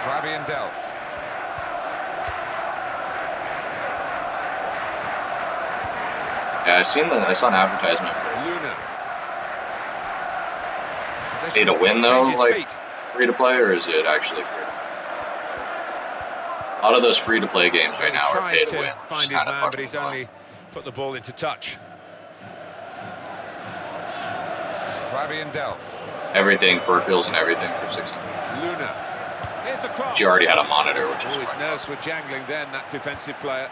Fabian Delph. Yeah, I saw an advertisement for Luna. pay to win though, like free to play, or is it actually free to play? A lot of those free to play games right now are pay to win, which is kind of fucking but he's only put the ball into touch. Fabian Delph. Everything, peripherals and everything for 600. Luna. Here's the cross. She already had a monitor, which is his nerves were jangling then, that defensive player.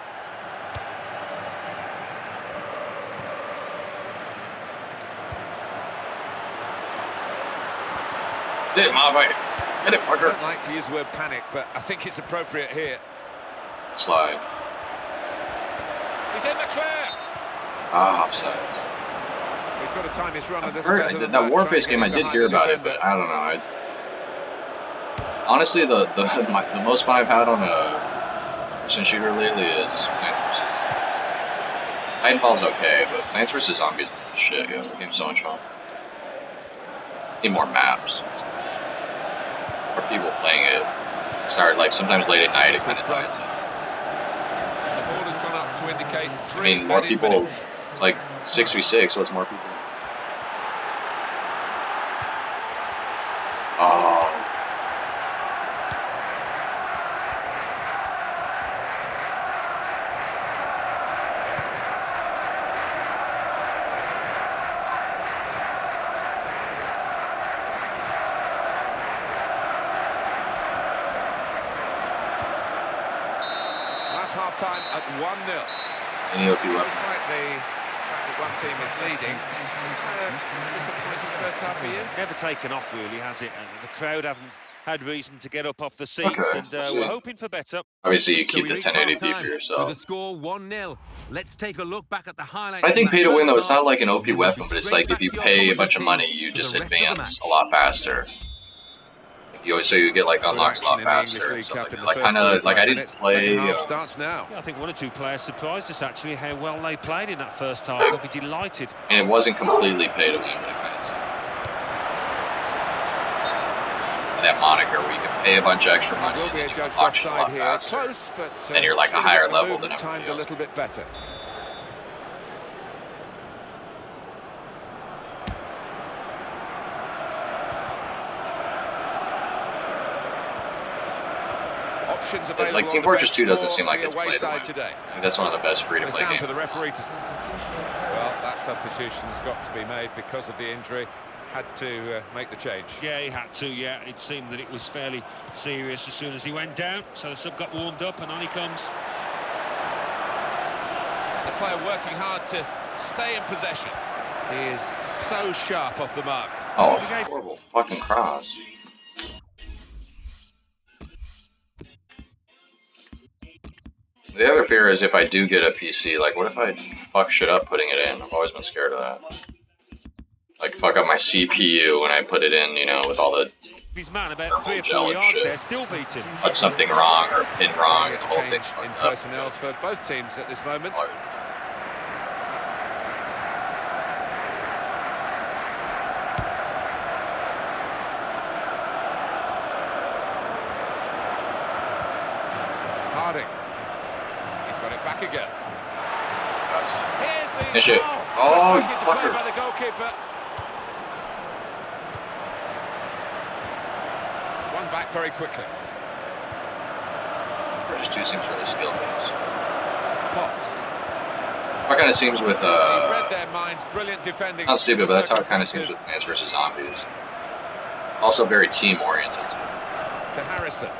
Get it, motherfucker. Get it, I fucker. don't like to use the word panic, but I think it's appropriate here. Slide. He's in the clear. Offsides. He's got to time his run. I've heard that Warpace game. I did hear about it, but I don't know. Honestly, the most fun I've had on a person shooter lately is Plants vs. Zombies. Titanfall's okay, but Plants vs. Zombies is the shit. Yeah, the game's so much fun. Need more maps. More people playing it. Start like sometimes late at night. It kind of dies. The ball has gone up to indicate. I mean, more people. It's like 6v6, so it's more people. Oh. That's half time at 1-0. Any OP weapon. Despite the fact that one team is leading, disappointing first half for you? Never taken off, really, has it? The crowd haven't had reason to get up off the seats, Okay, and we're hoping for better. Obviously, you So keep we the reach 1080p half-time for with yourself. the score 1-0. Let's take a look back at the highlights. I think from pay to that win though, first it's not half, like an OP and we'll weapon, be but it's straight like if back you to your pay a opposing bunch of team money, you for just the rest of the advance match. a lot faster. So you get like unlocks a lot faster and stuff like that. Like kind of like I didn't play. Starts now. Yeah, I think one or two players surprised us actually how well they played in that first half. They'll be delighted. And it wasn't completely pay to win, but it kind of seemed. And that moniker where you can pay a bunch of extra money Will and be a then you judged unlock shit a lot offside here. faster. Close, but Then you're like a should have higher got the level movement than timed everybody a else. little bit better. Options available. Like Team on the Fortress bench 2 doesn't for seem like the it's away played side away. today. I think that's one of the best free to It's play down games. for the referee to... Well, that substitution's got to be made because of the injury. Had to make the change. Yeah, he had to, yeah. It seemed that it was fairly serious as soon as he went down. So the sub got warmed up and on he comes. The player working hard to stay in possession. He is so sharp off the mark. Oh, horrible fucking cross. The other fear is if I do get a PC, like what if I fuck shit up putting it in? I've always been scared of that. Like fuck up my CPU when I put it in, you know, with all the His man about 3 or 4 gel and yards shit. there, still beating. Put something wrong or pin wrong and the whole Change thing's in fucked up. personnel for both teams at this moment. Harding. He's got it back again. Here's the Finish it. Oh, you fucker. By the goalkeeper. One back very quickly. Versus 2 seems really skill based. Potts. That kind of seems with Read their minds. Brilliant defending. not stupid, but that's how it kind of seems with Plants vs Zombies. Also very team oriented. To Harrison.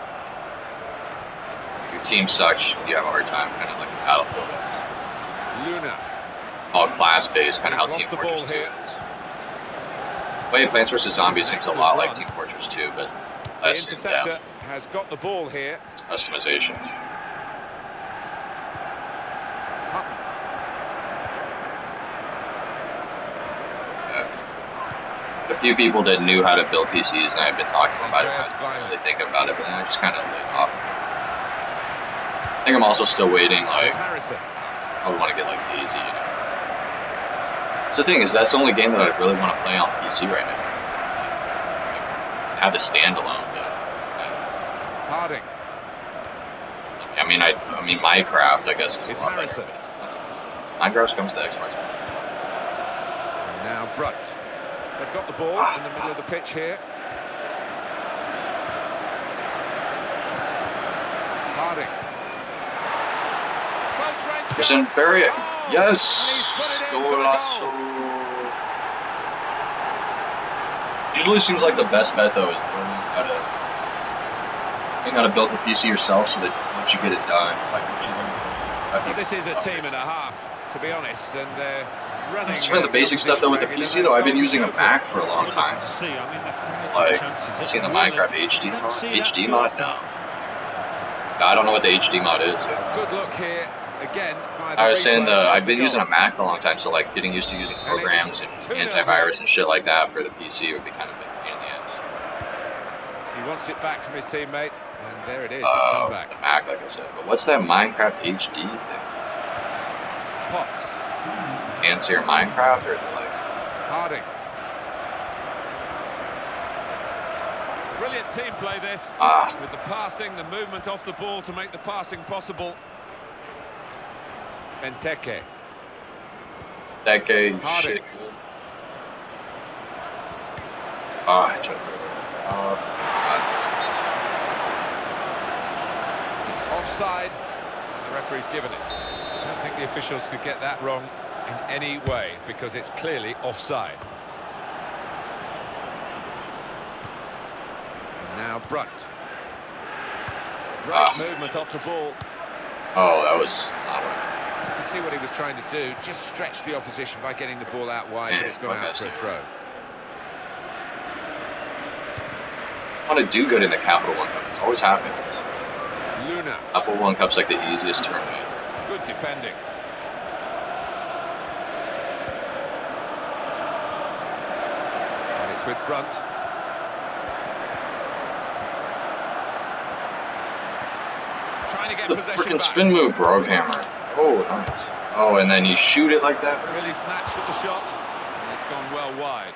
If your team sucks, you have a hard time, kind of like the Battlefield is. Luna. All class based, kind of how Team Fortress 2 is. The way Plants vs Zombies seems a lot like Team Fortress 2, but less The in interceptor depth. has got the ball here. Customization. A few people that knew how to build PCs, and I've been talking about it. I didn't really think about it, but then I just kind of laid off. I think I'm also still waiting. Like, I would want to get like Daisy. You know, that's the thing is that's the only game that I really want to play on PC right now. I have the standalone. Harding. I mean, Minecraft, I guess, is a lot better. But it's expensive. Minecraft comes to Xbox. And now Brunt. They've got the ball in the middle of the pitch here. Harding. Close range. Christian, bury it. Oh, Yes. Golazo. Usually seems like the best bet though is learning how to build the PC yourself, so that once you get it done, like once you learn. Well, this is a team and a half, to be honest, and they're running. Some of the basic stuff though with the PC though, I've been using a Mac for a long time. Like, I've seen the Minecraft HD mod. HD mod? No. I don't know what the HD mod is. Good look here again. I was saying I've been using a Mac for a long time, so like getting used to using programs and antivirus and shit like that for the PC would be kind of a pain in the ass. He wants it back from his teammate, and there it is. It's come back. The Mac, like I said. But what's that Minecraft HD thing? Potts. Answer your Minecraft, or is it like Harding. Brilliant team play this. With the passing, the movement off the ball to make the passing possible. Benteke. decade shit? It's offside, and the referee's given it. I don't think the officials could get that wrong in any way, because it's clearly offside. And now Brunt. Great movement off the ball. Oh, that was not what I meant. You can see what he was trying to do, just stretch the opposition by getting the ball out wide, but it's gone out for a throw. I want to do good in the Capital One Cup. It's always happened. Luna. Capital One Cup's like the easiest tournament. Good defending. And it's with Brunt. Trying to get The possession freaking back. spin move, Broghammer. Oh, nice. Oh, and then you shoot it like that? Really snatched at the shot, and it's gone well wide.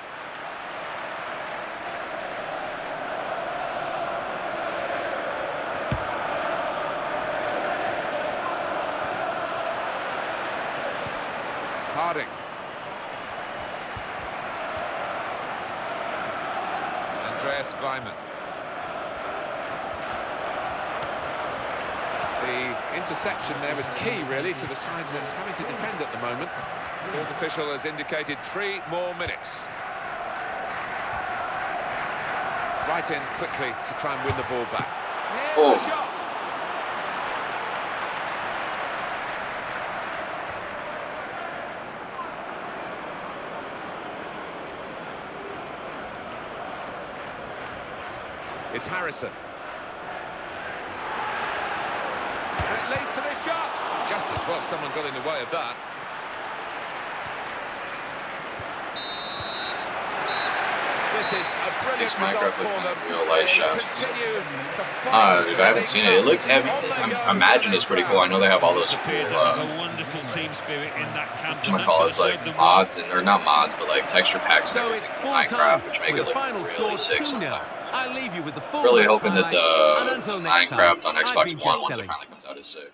Harding. Andreas Weimann. The interception there was key, really, to the side that's having to defend at the moment. The fourth official has indicated 3 more minutes. Right in quickly to try and win the ball back. Here's the shot. It's Harrison. And it leads to this shot. Just as well someone got in the way of that. This is a brilliant result for them. Real light shots. Continue to Dude, I haven't seen it. It looked heavy. I imagine it's pretty cool. I know they have all those cool, it's like mods, or not mods, but like texture packs and everything in Minecraft, which make it look really sick sometimes. I'll leave you with the full Really hoping that the Minecraft Xbox One, once it finally comes out, is sick.